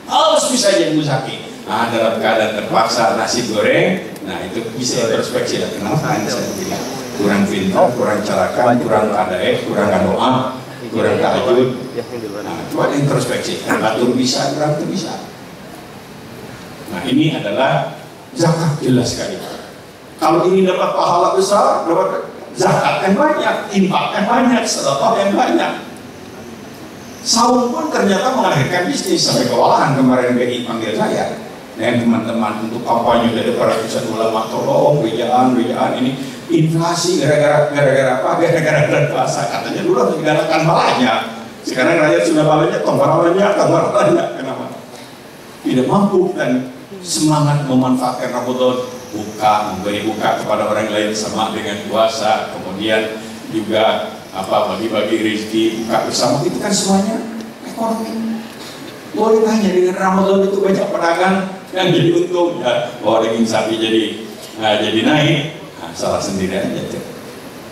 Harus bisa jadi mustahik. Nah, dalam keadaan terpaksa nasi goreng, nah itu bisa introspeksi lah. Kenapa saya bilang kurang pintar, kurang carakan, kurang kadae, kurang doa, kurang tahajud. Nah, coba introspeksi. Atur bisa, kurang itu bisa. Nah ini adalah zakat, jelas sekali. Kalau ingin dapat pahala besar, dapat zakat yang banyak, infak yang banyak, sedekah yang banyak. Saum pun ternyata melahirkan bisnis. Sampai kewalahan kemarin BI panggil saya dengan teman-teman untuk kampanye dari para ulama, tolong bejaan ini inflasi gara-gara apa? Gara-gara puasa. Katanya dulu harus digalakan balanya. Sekarang rakyat sudah balanya tambah banyak. Kenapa? Tidak mampu dan semangat memanfaatkan Ramadan, memberi buka kepada orang lain sama dengan puasa, kemudian juga bagi-bagi rezeki, buka bersama, itu kan semuanya ekonomi. Boleh tanya, dengan Ramadan itu banyak pedagang yang jadi untung, ya, bahwa daging sapi jadi naik, salah sendiri aja tuh.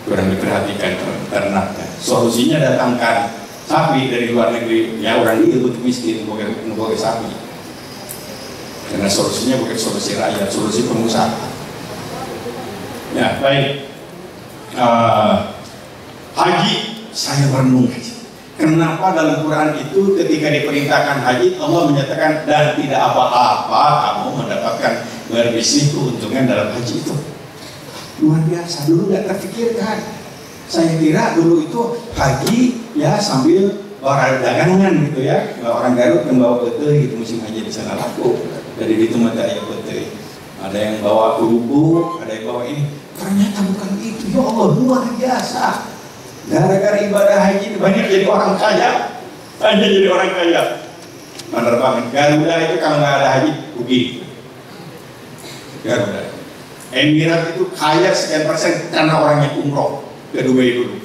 Kurang diperhatikan ternaknya. Solusinya datangkan sapi dari luar negeri, ya orang dia untuk miskin, bukan sapi. Karena solusinya bukan solusi rakyat, solusi pengusaha. Ya, baik. Haji, saya merenung haji. Kenapa dalam Quran itu ketika diperintahkan haji, Allah menyatakan dan tidak apa-apa kamu mendapatkan berbisnis keuntungan dalam haji itu. Luar biasa, dulu nggak terfikirkan. Saya kira dulu itu haji ya sambil orang dagangan gitu ya, orang Garut yang bawa pete gitu musim haji di sana laku. Dari itu mata ayat pete. Ada yang bawa kerupuk, ada yang bawa ini. Ternyata bukan itu. Ya Allah, luar biasa. Gara-gara ibadah haji banyak jadi orang kaya. Hanya jadi orang kaya. Penerbangan Garuda itu kalau nggak ada haji rugi. Garuda. Emirat itu kaya sekian persen karena orangnya umroh ke Dubai dulu.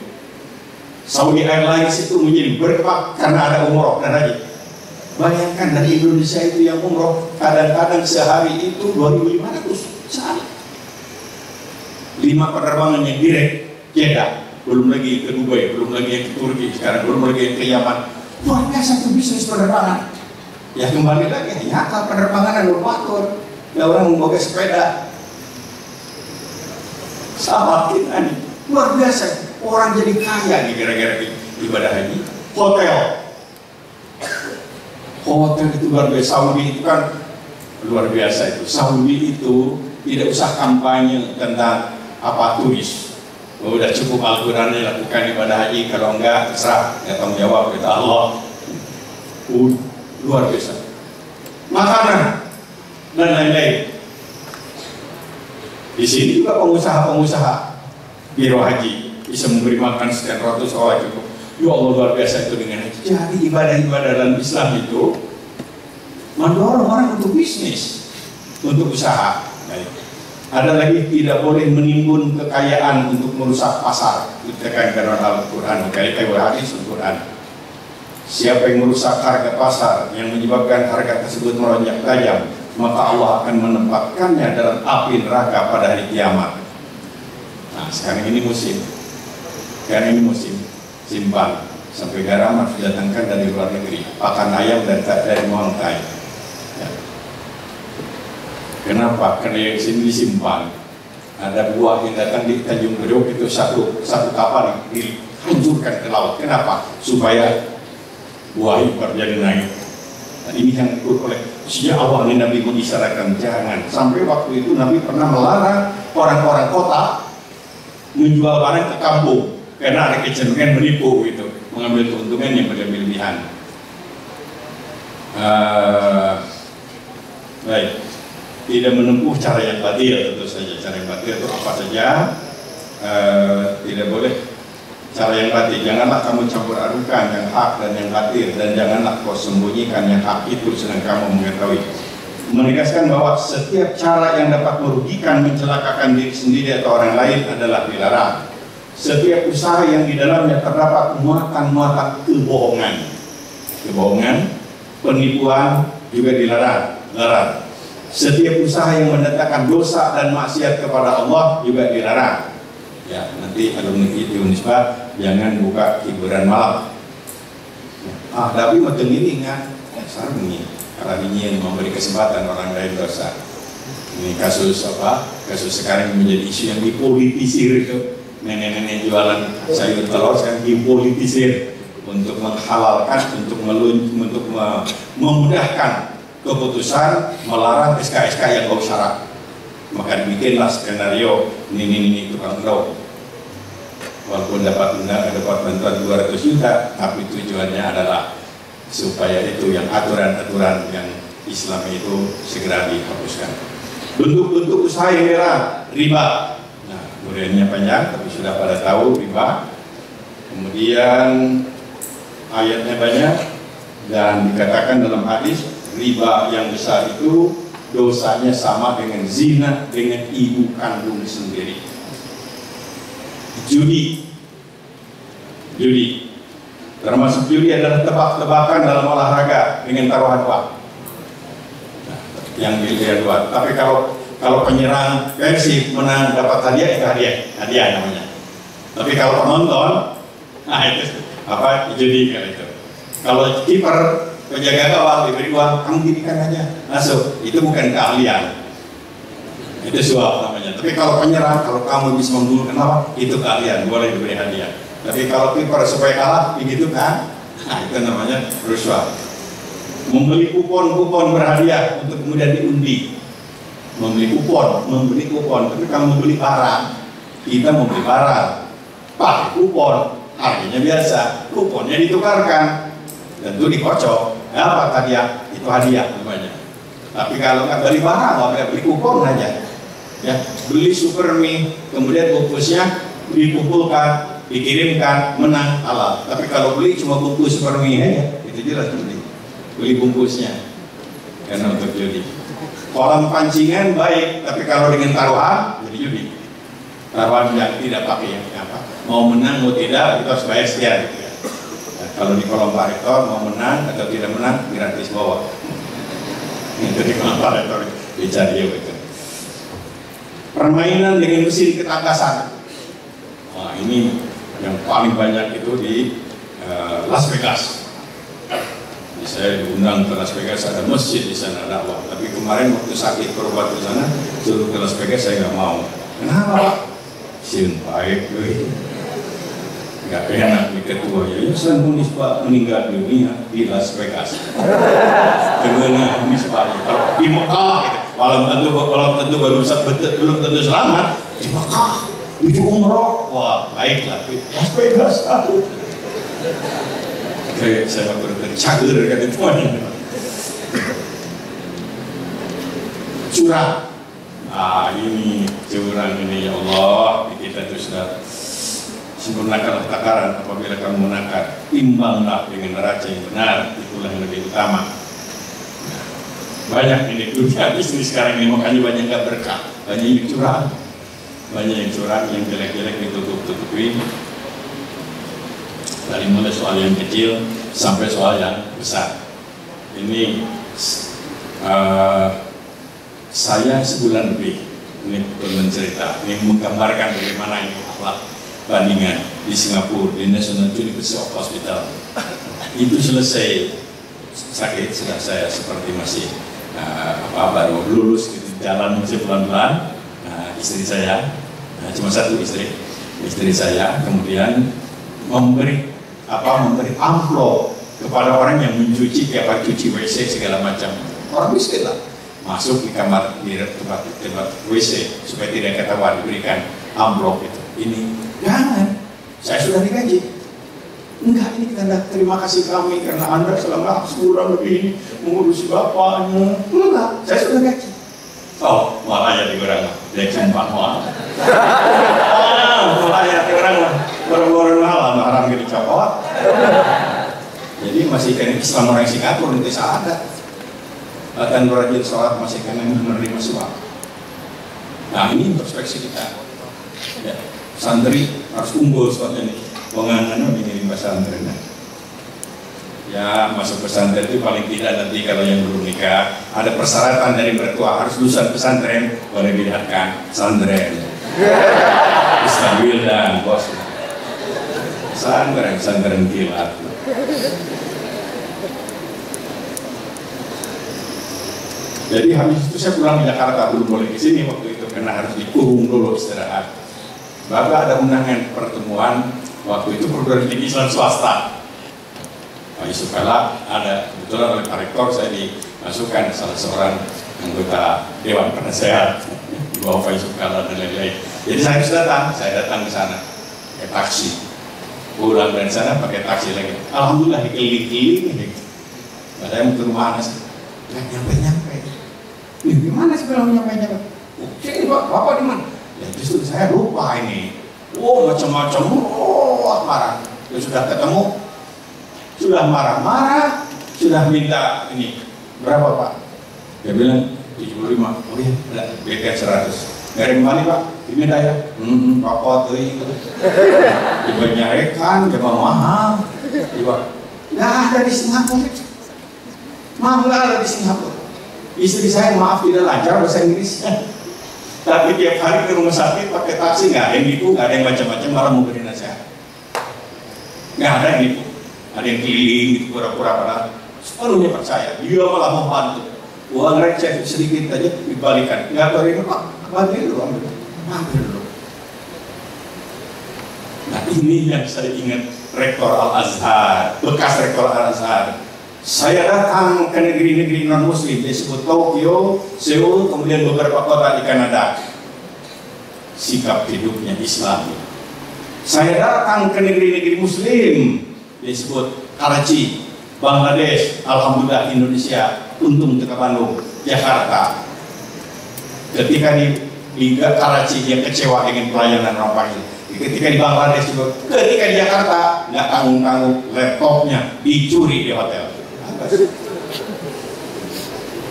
Saudi Airlines itu menjadi berkah karena ada umroh dan haji. Bayangkan dari Indonesia itu yang umroh kadang-kadang sehari itu 2.500 sehari. 5 penerbangan yang direct Jeddah, belum lagi ke Dubai, belum lagi yang ke Turki, sekarang belum lagi yang ke Yaman. Luar biasa itu bisnis penerbangan. Ya kembali lagi, nyata penerbangan yang bermotor, ya orang membawa sepeda. Sama kita nih, luar biasa. Orang jadi kaya nih gara-gara ibadah haji. Hotel itu luar biasa. Saudi itu kan luar biasa itu. Saudi itu tidak usah kampanye tentang turis. Udah cukup Al-Qurannya lakukan ibadah haji. Kalau enggak terserah, ya tanggung jawab kita Allah. Luar biasa. Makanan dan lain-lain. Di sini juga pengusaha-pengusaha biro haji bisa memberi makan sekian ratus orang cukup. Ya Allah, luar biasa itu dengan haji. Jadi ibadah-ibadah dalam Islam itu mendorong orang untuk bisnis, untuk usaha. Baik. Ada lagi, tidak boleh menimbun kekayaan untuk merusak pasar. Ditekankan oleh Al-Quran, kaitan hadis Al-Quran. Siapa yang merusak harga pasar yang menyebabkan harga tersebut melonjak tajam, maka Allah akan menempatkannya dalam api neraka pada hari kiamat. Nah, sekarang ini musim. Simpan sampai garam harus didatangkan dari luar negeri, pakan ayam dari Muangkai. Ya. Kenapa? Karena yang sini disimpan. Ada buah yang datang di Tanjung Priok itu satu kapal dihancurkan ke laut. Kenapa? Supaya buah impor jadi naik. Dan ini yang diukur oleh sejak awal ini Nabi mengisyaratkan jangan. Sampai waktu itu Nabi pernah melarang orang-orang kota menjual barang ke kampung. Karena ada kecenderungan menipu gitu, mengambil keuntungan yang berlebihan. Baik, tidak menempuh cara yang batil tentu saja. Cara yang batil itu apa saja? Tidak boleh cara yang batil. Janganlah kamu campur adukan yang hak dan yang batil, dan janganlah kau sembunyikan yang hak itu sedang kamu mengetahui. Menegaskan bahwa setiap cara yang dapat merugikan, mencelakakan diri sendiri atau orang lain adalah dilarang. Setiap usaha yang di dalamnya terdapat muatan-muatan kebohongan, penipuan juga dilarang. Setiap usaha yang mendatangkan dosa dan maksiat kepada Allah juga dilarang. Ya, nanti alumni Unisba jangan buka hiburan malam. Tapi macam ini kan, sarung ini. Kalau ingin memberi kesempatan orang lain dosa. Ini kasus Kasus sekarang menjadi isu yang dipolitisir itu. Nenek-nenek jualan sayur telur sekarang dipolitisir untuk menghalalkan, untuk memudahkan keputusan melarang SK-SK yang bau syarat. Maka dibikinlah skenario ini tukang endau. Walaupun dapat bantuan 200 juta, tapi tujuannya adalah supaya itu yang aturan-aturan yang Islam itu segera dihapuskan. Bentuk-bentuk usaha yang riba. Nah, kemudiannya panjang, tapi sudah pada tahu riba. Kemudian ayatnya banyak dan dikatakan dalam hadis riba yang besar itu dosanya sama dengan zina dengan ibu kandung sendiri. Judi, termasuk judi adalah tebak-tebakan dalam olahraga dengan taruhan uang. Nah, yang dilihat uang. Tapi kalau penyerang Persib menang dapat hadiah, itu hadiah namanya. Tapi kalau penonton, nah itu apa judi kan itu. Kalau kiper penjaga gawang diberi uang, kamu dirikan aja masuk, itu bukan keahlian, itu suap namanya. Tapi kalau penyerang, kalau kamu bisa menggolkan lawan, itu keahlian, boleh diberi hadiah. Tapi kalau kiper supaya kalah, begitu kan, nah itu namanya rusuh. Membeli kupon berhadiah untuk kemudian diundi, membeli kupon. Tapi kalau membeli barang, kita membeli barang pakai kupon, harganya biasa, kuponnya ditukarkan, tentu dikocok. Dapat hadiah, itu hadiah namanya. Tapi kalau nggak beli barang, nggak beli kupon aja. Ya, beli super mie, kemudian bungkusnya dikumpulkan, dikirimkan, menang halal. Tapi kalau beli cuma bungkus super mie aja, itu jelas beli bungkusnya, karena untuk judi. Kolam pancingan baik, tapi kalau dengan taruhan jadi judi. Taruhan yang tidak pakai yang apa, mau menang mau tidak, itu harus bayar sekian. Kalau di kolom parektor mau menang atau tidak menang gratis bawa. Itu di kolom parektor dicari itu. Permainan dengan mesin ketangkasan. Nah, ini yang paling banyak itu di Las Vegas. Jadi saya diundang ke Las Vegas, ada masjid di sana dakwah. Tapi kemarin waktu sakit berobat di sana, suruh ke Las Vegas saya nggak mau. Kenapa Pak? Siun baik, nggak enak nih ketua ya. Saya nulis Pak meninggal dunia di Las Vegas. Kemana nulis Pak? Kalau di Mekah, gitu. Walau tentu belum tentu selamat di Mekah, tujuh umroh, wah baiklah. Las Vegas aku. Oke, saya bercager kan itu curang. Ah ini curang ini ya Allah, kita itu sudah sempurnakanlah takaran. Apabila kamu menakar, timbanglah dengan neraca yang benar, itulah yang lebih utama. Nah, banyak ini dunia bisnis sekarang ini, makanya banyak nggak berkah, banyak yang curang, yang jelek-jelek ditutup-tutupin. Dari mulai soal yang kecil sampai soal yang besar. Ini saya sebulan lebih ini bercerita, ini menggambarkan bagaimana ini akhlak bandingan di Singapura, di National University of Hospital. Itu selesai sakit, sudah saya seperti masih baru lulus gitu, jalan masih pelan-pelan. Istri saya, cuma satu istri saya, kemudian memberi amplop kepada orang yang mencuci cuci WC segala macam. Orang miskin lah, masuk di kamar di tempat WC supaya tidak ketahuan, diberikan amplop itu. Ini jangan, saya sudah digaji. Enggak, ini tanda terima kasih kami karena Anda selama sebulan lebih ini mengurusi bapaknya. Enggak, saya sudah gaji. Oh, malah ya dikurang, dia sumpah malah ya dikurang, baru-baru malam haram gitu coklat. Jadi masih kena Islam orang Singapura itu sahadat. Bahkan rajin sholat masih kena menerima suap. Nah ini introspeksi kita. Ya, santri harus unggul soalnya nih. Pengangannya mengirim pesantren. Ya masuk pesantren itu paling tidak nanti kalau yang belum nikah ada persyaratan dari mertua, harus lulusan pesantren, boleh dilihatkan pesantren. Istabil dan bos. Pesantren kilat. Jadi habis itu saya pulang ke Jakarta, belum boleh ke sini waktu itu karena harus dikurung dulu istirahat. Bapak ada undangan pertemuan waktu itu perguruan tinggi Islam swasta. Yusuf Kala ada kebetulan oleh Pak Rektor, saya masukkan salah seorang anggota Dewan Penasehat di bawah Faiz Kala dan lain-lain. Jadi saya datang ke sana pakai taksi, pulang dari sana pakai taksi lagi. Alhamdulillah dikeliling-keliling. Saya mau ke rumah Anas, nggak nyampe-nyampe. Gimana sih kalau nyampe-nyampe? Sini Pak, Bapak di mana? Ya justru saya lupa ini. Oh macam-macam, marah. Ya sudah ketemu, sudah marah-marah, sudah minta ini berapa Pak? Dia bilang 75. Oh iya, BT 100. Dari kembali Pak, diminta ya. Rokok tuh itu. Dibanyakan, coba mahal. Coba nggak ada di Singapura. Maaf nggak ada di Singapura. Istri saya maaf tidak lancar bahasa Inggris. Tapi tiap hari ke rumah sakit pakai taksi, nggak ada yang gitu, nggak ada yang macam-macam, malah mau beri nasihat. Nggak ada yang gitu. Ada yang keliling gitu, pura-pura pada sepenuhnya percaya. Dia malah membantu. Uang receh sedikit aja dibalikan. Nggak tahu ini Pak, ambil dulu, ambil dulu. Nah ini yang saya ingat Rektor Al-Azhar, bekas Rektor Al-Azhar. Saya datang ke negeri-negeri non-muslim, disebut Tokyo, Seoul, kemudian beberapa kota di Kanada. Sikap hidupnya Islami. Saya datang ke negeri-negeri muslim, disebut Karachi, Bangladesh, Alhamdulillah Indonesia, untung ke Bandung, Jakarta. Ketika di Karachi dia kecewa dengan pelayanan orang Pakistan. Ketika di Bangladesh juga, ketika di Jakarta nggak tanggung-tanggung, laptopnya dicuri di hotel.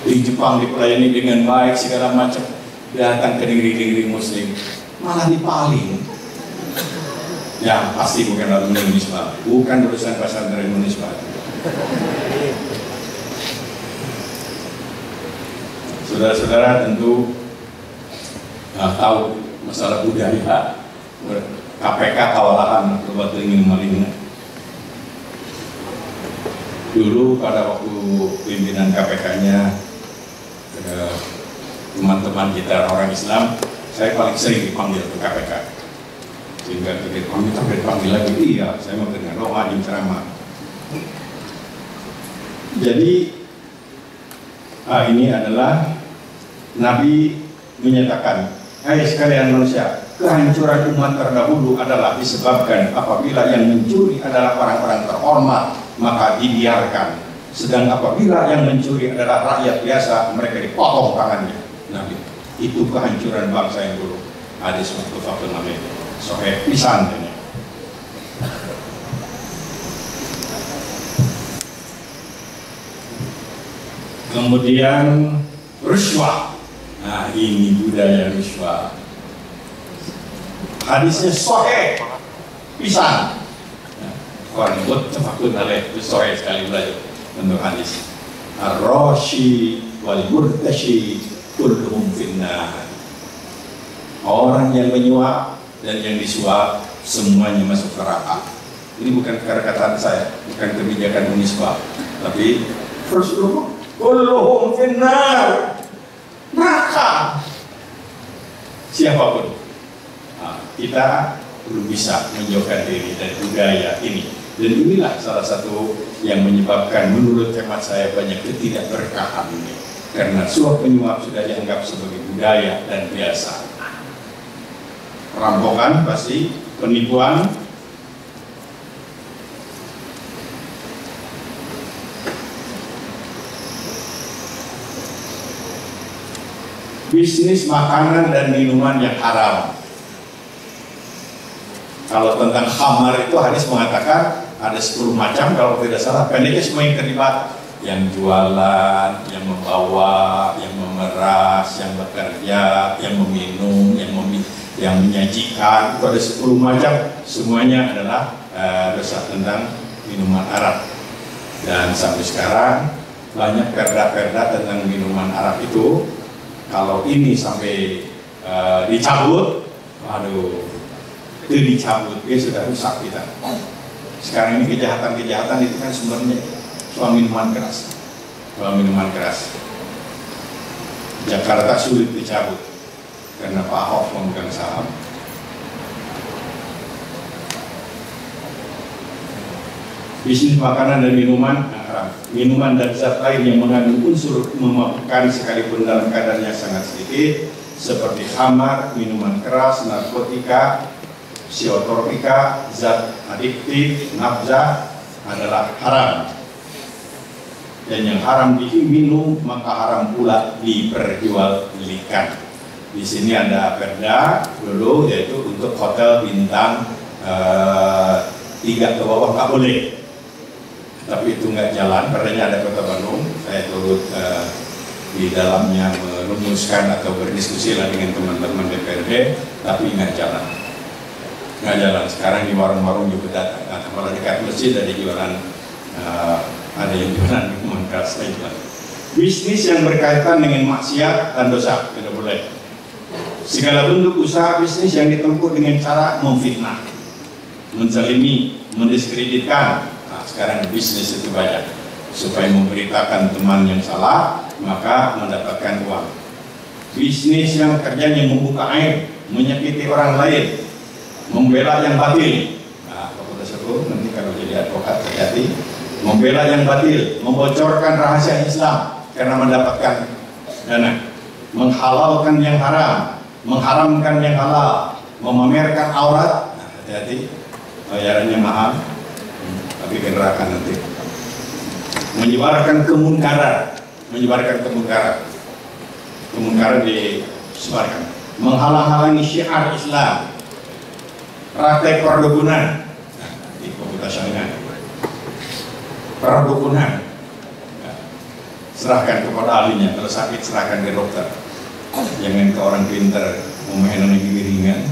Di Jepang dipelayani dengan baik segala macam, datang ke negeri-negeri muslim malah dipaling. Ya pasti bukan alumni Unisba, bukan lulusan pesantren Unisba. Saudara-saudara tentu tahu masalah budaya KPK kawalahan berbuat ingin maling. Dulu pada waktu pimpinan KPK-nya teman-teman kita orang Islam, saya paling sering dipanggil ke KPK. Sehingga dipanggil lagi, iya saya mau dengar doa di ceramah. Jadi ini adalah Nabi menyatakan, hai sekalian manusia, kehancuran umat terdahulu adalah disebabkan apabila yang mencuri adalah orang-orang terhormat, maka dibiarkan. Sedang apabila yang mencuri adalah rakyat biasa, mereka dipotong tangannya. Nabi, itu kehancuran bangsa yang dulu. Hadis muttafaqun alaih. Sahih pisan ini. Kemudian riswah. Nah, ini budaya riswah. Hadisnya sahih pisan. Orang muttafaqun alaih, sahih sekali belajar untuk hadis. Ar-rashi wal murtashi kulluhum finnar. Orang yang menyuap dan yang disuap semuanya masuk neraka. Ini bukan perkataan saya, bukan kebijakan Unisba, tapi Rasulullah kulluhum finnar. Neraka. Siapapun. Nah, kita belum bisa menjauhkan diri dari budaya ini. Dan inilah salah satu yang menyebabkan menurut hemat saya banyak ketidakberkahan ini. Karena suap penyuap sudah dianggap sebagai budaya dan biasa. Perampokan pasti, penipuan, bisnis makanan dan minuman yang haram. Kalau tentang khamar itu hadis mengatakan ada 10 macam, kalau tidak salah pendeknya semua yang terlibat, yang jualan, yang membawa, yang memeras, yang bekerja, yang meminum, yang menyajikan, itu ada 10 macam, semuanya adalah dosa tentang minuman Arab. Dan sampai sekarang banyak perda-perda tentang minuman Arab itu, kalau ini sampai dicabut, aduh, itu dicabut, dia sudah rusak kita. Sekarang ini kejahatan-kejahatan itu kan sumbernya soal minuman keras. Soal minuman keras. Jakarta sulit dicabut karena Pak Ahok memegang saham. Bisnis makanan dan minuman haram. Minuman dan zat lain yang mengandung unsur memabukkan sekalipun dalam kadarnya sangat sedikit, seperti khamar, minuman keras, narkotika, psikotropika, zat adiktif, nafza adalah haram. Dan yang haram diminum maka haram pula diperjualbelikan. Di sini ada perda dulu, yaitu untuk hotel bintang 3 ke bawah nggak boleh. Tapi itu nggak jalan, perdanya ada Kota Bandung. Saya turut di dalamnya merumuskan atau berdiskusi lah dengan teman-teman DPRD, tapi nggak jalan. Nggak jalan. Sekarang di warung-warung juga datang, malah dekat masjid ada jualan, ada yang jualan minuman keras. Bisnis yang berkaitan dengan maksiat dan dosa tidak boleh. Segala bentuk usaha bisnis yang ditempuh dengan cara memfitnah, menzalimi, mendiskreditkan. Nah, sekarang bisnis itu banyak. Supaya memberitakan teman yang salah, maka mendapatkan uang. Bisnis yang kerjanya membuka aib, menyakiti orang lain, membela yang batil. Nah, Bapak tersebut nanti kalau jadi advokat hati-hati. Membela yang batil, membocorkan rahasia Islam karena mendapatkan dana, menghalalkan yang haram, mengharamkan yang halal, memamerkan aurat. Nah, hati-hati, bayarannya mahal, tapi ke neraka nanti. Menyebarkan kemunkaran, kemunkaran disebarkan, menghalang-halangi syiar Islam, praktek perdukunan. Nah, di komputasinya perdukunan, serahkan kepada ahlinya. Kalau sakit serahkan ke dokter, jangan ke orang pintar memahami giringan.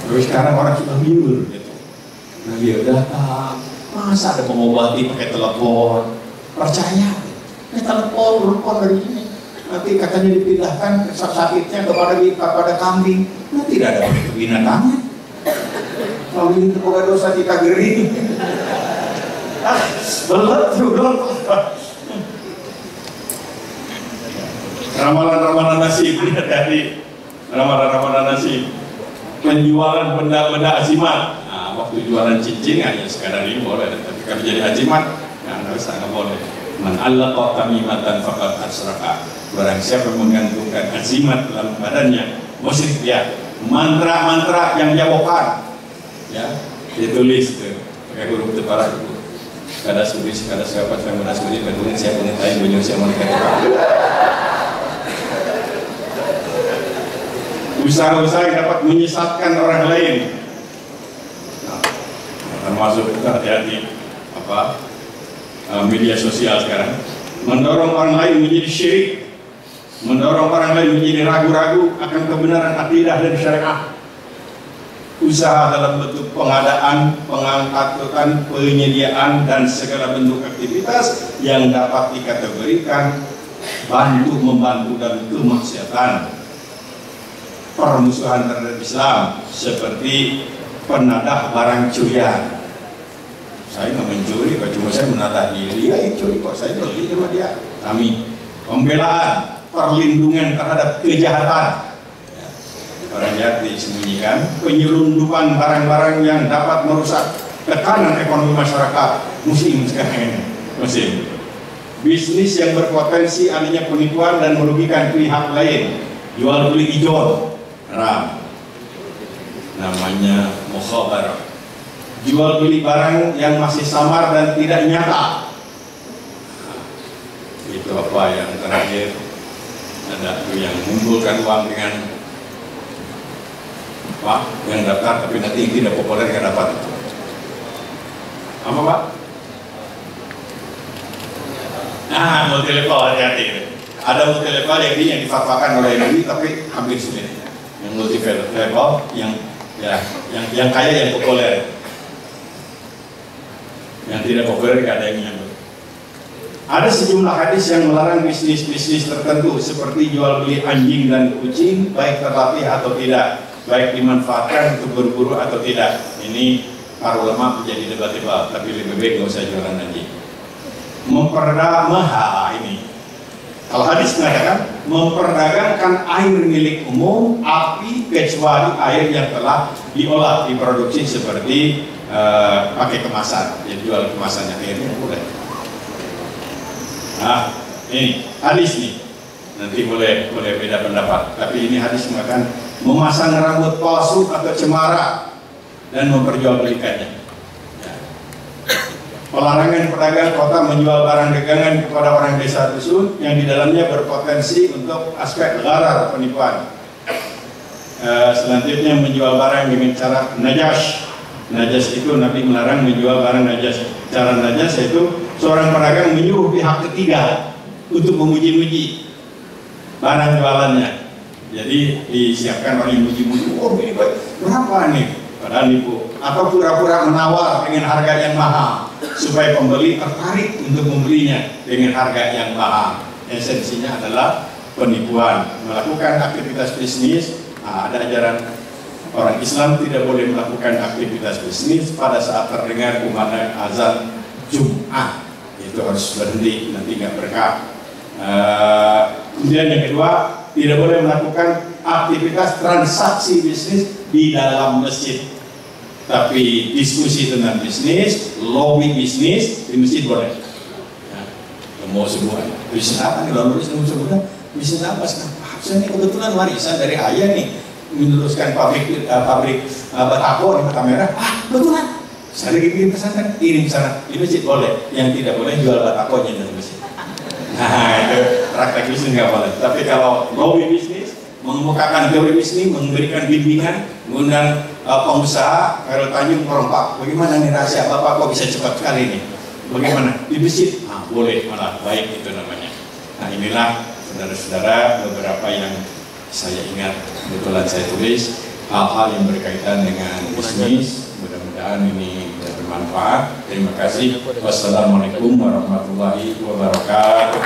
Terus sekarang orang sudah biur gitu. Nah, dia datang, masa ada pengobati pakai telepon? Percaya, pakai telepon dari ini. Nanti katanya dipindahkan sakitnya kepada kambing. Nah, tidak ada binatangnya. Kalau ini kepada dosa kita gering. Belet juga. Ramalan-ramalan nasib dari ramalan-ramalan nasib. Penjualan benda-benda azimat. Nah, waktu jualan cincin hanya sekadar ini boleh, tapi kalau jadi azimat, nah nggak boleh. Man allaqa tamimatan faqad asraqa. Barang siapa menggantungkan azimat dalam badannya, musyrik dia. Mantra-mantra yang jawaban, ya, ditulis tuh pakai huruf tepara itu. Kada suri, kada siapa yang menasuri, kemudian siapa yang lain menyusul mereka. Usaha-usaha yang dapat menyesatkan orang lain. Nah, termasuk hati-hati media sosial sekarang, mendorong orang lain menjadi syirik, mendorong orang lain menjadi ragu-ragu akan kebenaran akidah dan syariah. Usaha dalam bentuk pengadaan, pengangkatan, penyediaan, dan segala bentuk aktivitas yang dapat dikategorikan membantu dalam kemaksiatan, permusuhan terhadap Islam, seperti penadah barang curian. Saya nggak mencuri, cuma saya menadah diri, ya curi kok saya beli sama dia. Kami pembelaan, perlindungan terhadap kejahatan. Orang jahat disembunyikan, penyelundupan barang-barang yang dapat merusak tekanan ekonomi masyarakat muslim sekarang ini. Muslim. Bisnis yang berpotensi adanya penipuan dan merugikan pihak lain, jual beli ijon, haram. Namanya mukhabarah. Jual beli barang yang masih samar dan tidak nyata. Nah, itu apa yang terakhir? Ada yang mengumpulkan uang dengan Pak yang daftar tapi nanti tidak populer nggak dapat. Apa Pak? Nah, multilevel, hati-hati. Ada multilevel yang difatwakan oleh MUI tapi hampir sulit. Yang multilevel yang kaya yang populer. Yang tidak populer nggak ada yang nyambut. Ada sejumlah hadis yang melarang bisnis-bisnis tertentu seperti jual beli anjing dan kucing, baik terlatih atau tidak, baik dimanfaatkan untuk berburu atau tidak. Ini para ulama menjadi debatable, tapi lebih baik nggak usah jualan anjing. Memperdagangkan ini. Kalau hadis mengatakan memperdagangkan air milik umum, api kecuali air yang telah diolah, diproduksi seperti pakai kemasan, jadi jual kemasannya akhirnya boleh. Nah, ini hadis nih, nanti boleh beda pendapat, tapi ini hadis mengatakan memasang rambut palsu atau cemara dan memperjualbelikannya. Ya. Pelarangan pedagang kota menjual barang dagangan kepada orang desa dusun yang di dalamnya berpotensi untuk aspek gharar penipuan. Selanjutnya menjual barang dengan cara najas. Najas itu Nabi melarang menjual barang najas. Cara najas yaitu seorang pedagang menyuruh pihak ketiga untuk memuji-muji barang jualannya. Jadi disiapkan orang yang muji-muji, oh ini berapa nih? Padahal nipu. Atau pura-pura menawar dengan harga yang mahal supaya pembeli tertarik untuk membelinya dengan harga yang mahal. Esensinya adalah penipuan. Melakukan aktivitas bisnis, ada ajaran orang Islam tidak boleh melakukan aktivitas bisnis pada saat terdengar kumandang azan Jumat. Itu harus berhenti, nanti nggak berkah. Kemudian yang kedua, tidak boleh melakukan aktivitas transaksi bisnis di dalam masjid. Tapi diskusi tentang bisnis, lobby bisnis di masjid boleh. Ya, mau sebuah bisnis apa nih? Lalu bisnis apa? Saya ini kebetulan warisan dari ayah nih, meneruskan pabrik batako di Kota Merah. Betulan. Saya lagi bikin pesantren, kirim sana di masjid boleh. Yang tidak boleh jual batakonya dari masjid. Nah itu praktek bisnis nggak boleh. Tapi kalau lobby bisnis, mengemukakan teori bisnis, memberikan bimbingan, mengundang pengusaha, Khairul Tanjung merompak. Bagaimana nih rahasia Bapak kok bisa cepat sekali nih? Bagaimana di masjid? Boleh, malah baik itu namanya. Nah inilah saudara-saudara beberapa yang saya ingat, kebetulan saya tulis hal-hal yang berkaitan dengan bisnis. Mudah-mudahan ini bisa bermanfaat. Terima kasih. Wassalamualaikum warahmatullahi wabarakatuh.